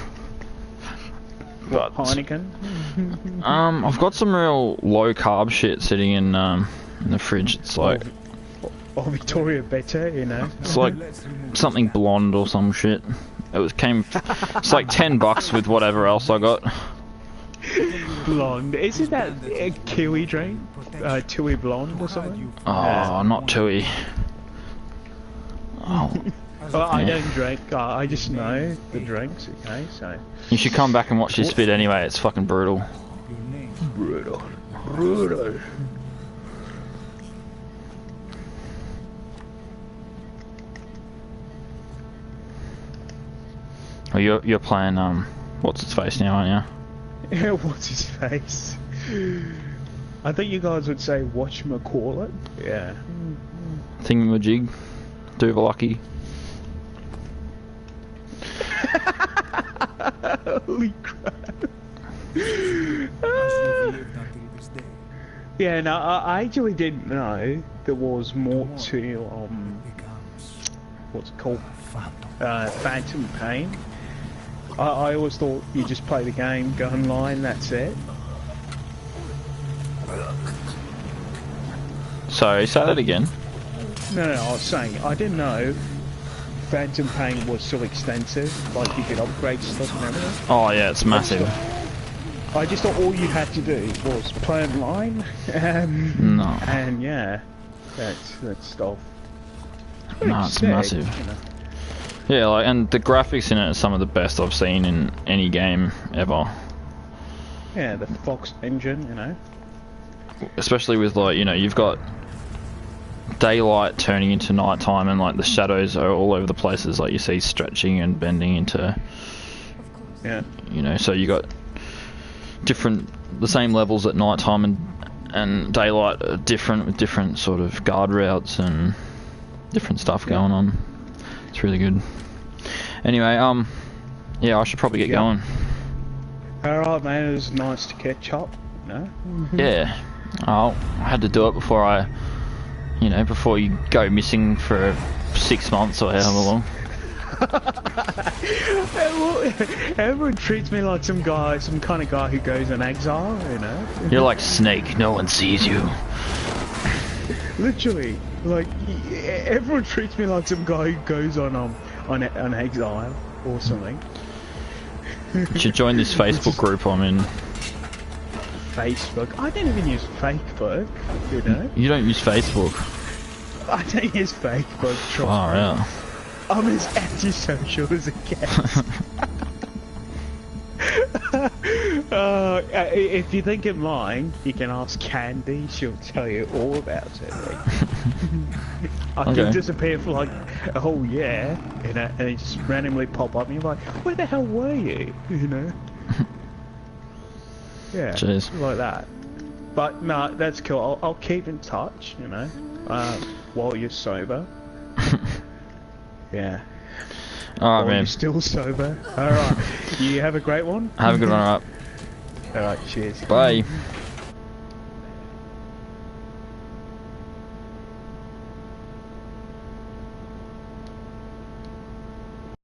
But Heineken? I've got some real low carb shit sitting in the fridge. It's like Or Victoria better, you know? it's like something blonde or some shit. It's like $10 with whatever else I got. Blonde. Isn't that a Kiwi drink? Tui blonde or something? Oh, not Tui. Oh, Well, I yeah. don't drink. I just know the drinks, okay? So... You should come back and watch this bit anyway. It's fucking brutal. Your name. Brutal. Brutal. Oh, you're playing what's its face now, aren't Yeah, what's his face? I think you guys would say whatchamacallit. Yeah. you? Thingamajig, Duvalucky. Holy crap. As you've lived until this day. Yeah, no, I actually didn't know there was more to, Becomes what's it called? phantom. Phantom Pain. I always thought you just play the game, go online, that's it. Sorry, say that again. No, I was saying, I didn't know Phantom Pain was so extensive, like you could upgrade stuff and everything. Oh yeah, it's massive. I just thought all you had to do was play online, No. and yeah, that stuff. pretty No, it's sick, massive. you know. Yeah, like, and the graphics in it are some of the best I've seen in any game ever. Yeah, the Fox engine, you know. Especially with, like, you know, you've got daylight turning into nighttime and like the shadows are all over the places, like you see stretching and bending into, Yeah. you know, so you got the same levels at nighttime and daylight are different with different sort of guard routes and different stuff going on. It's really good. Anyway, yeah, I should probably get going. Alright, man, it was nice to catch up, no? Yeah, I had to do it before before you go missing for 6 months or however long. Everyone treats me like some kind of guy who goes in exile, you know? You're like Snake, no one sees you. Literally, like, everyone treats me like some guy who goes on exile or something. You should join this Facebook group I'm in. Facebook? I don't even use Facebook, you know? You don't use Facebook? I don't use Facebook, trust Far me. out. I'm as antisocial as it gets. If you think I'm lying, you can ask Candy. She'll tell you all about it. I Okay. can disappear for like a whole year, you know, and it just randomly pop up, and you're like, "Where the hell were you?" You know? Yeah, Jeez. like that. But no, that's cool. I'll keep in touch, you know, while you're sober. Yeah. Alright, Or man. you're still sober. Alright. You have a great one. Have a good one, alright. Alright, cheers. Bye.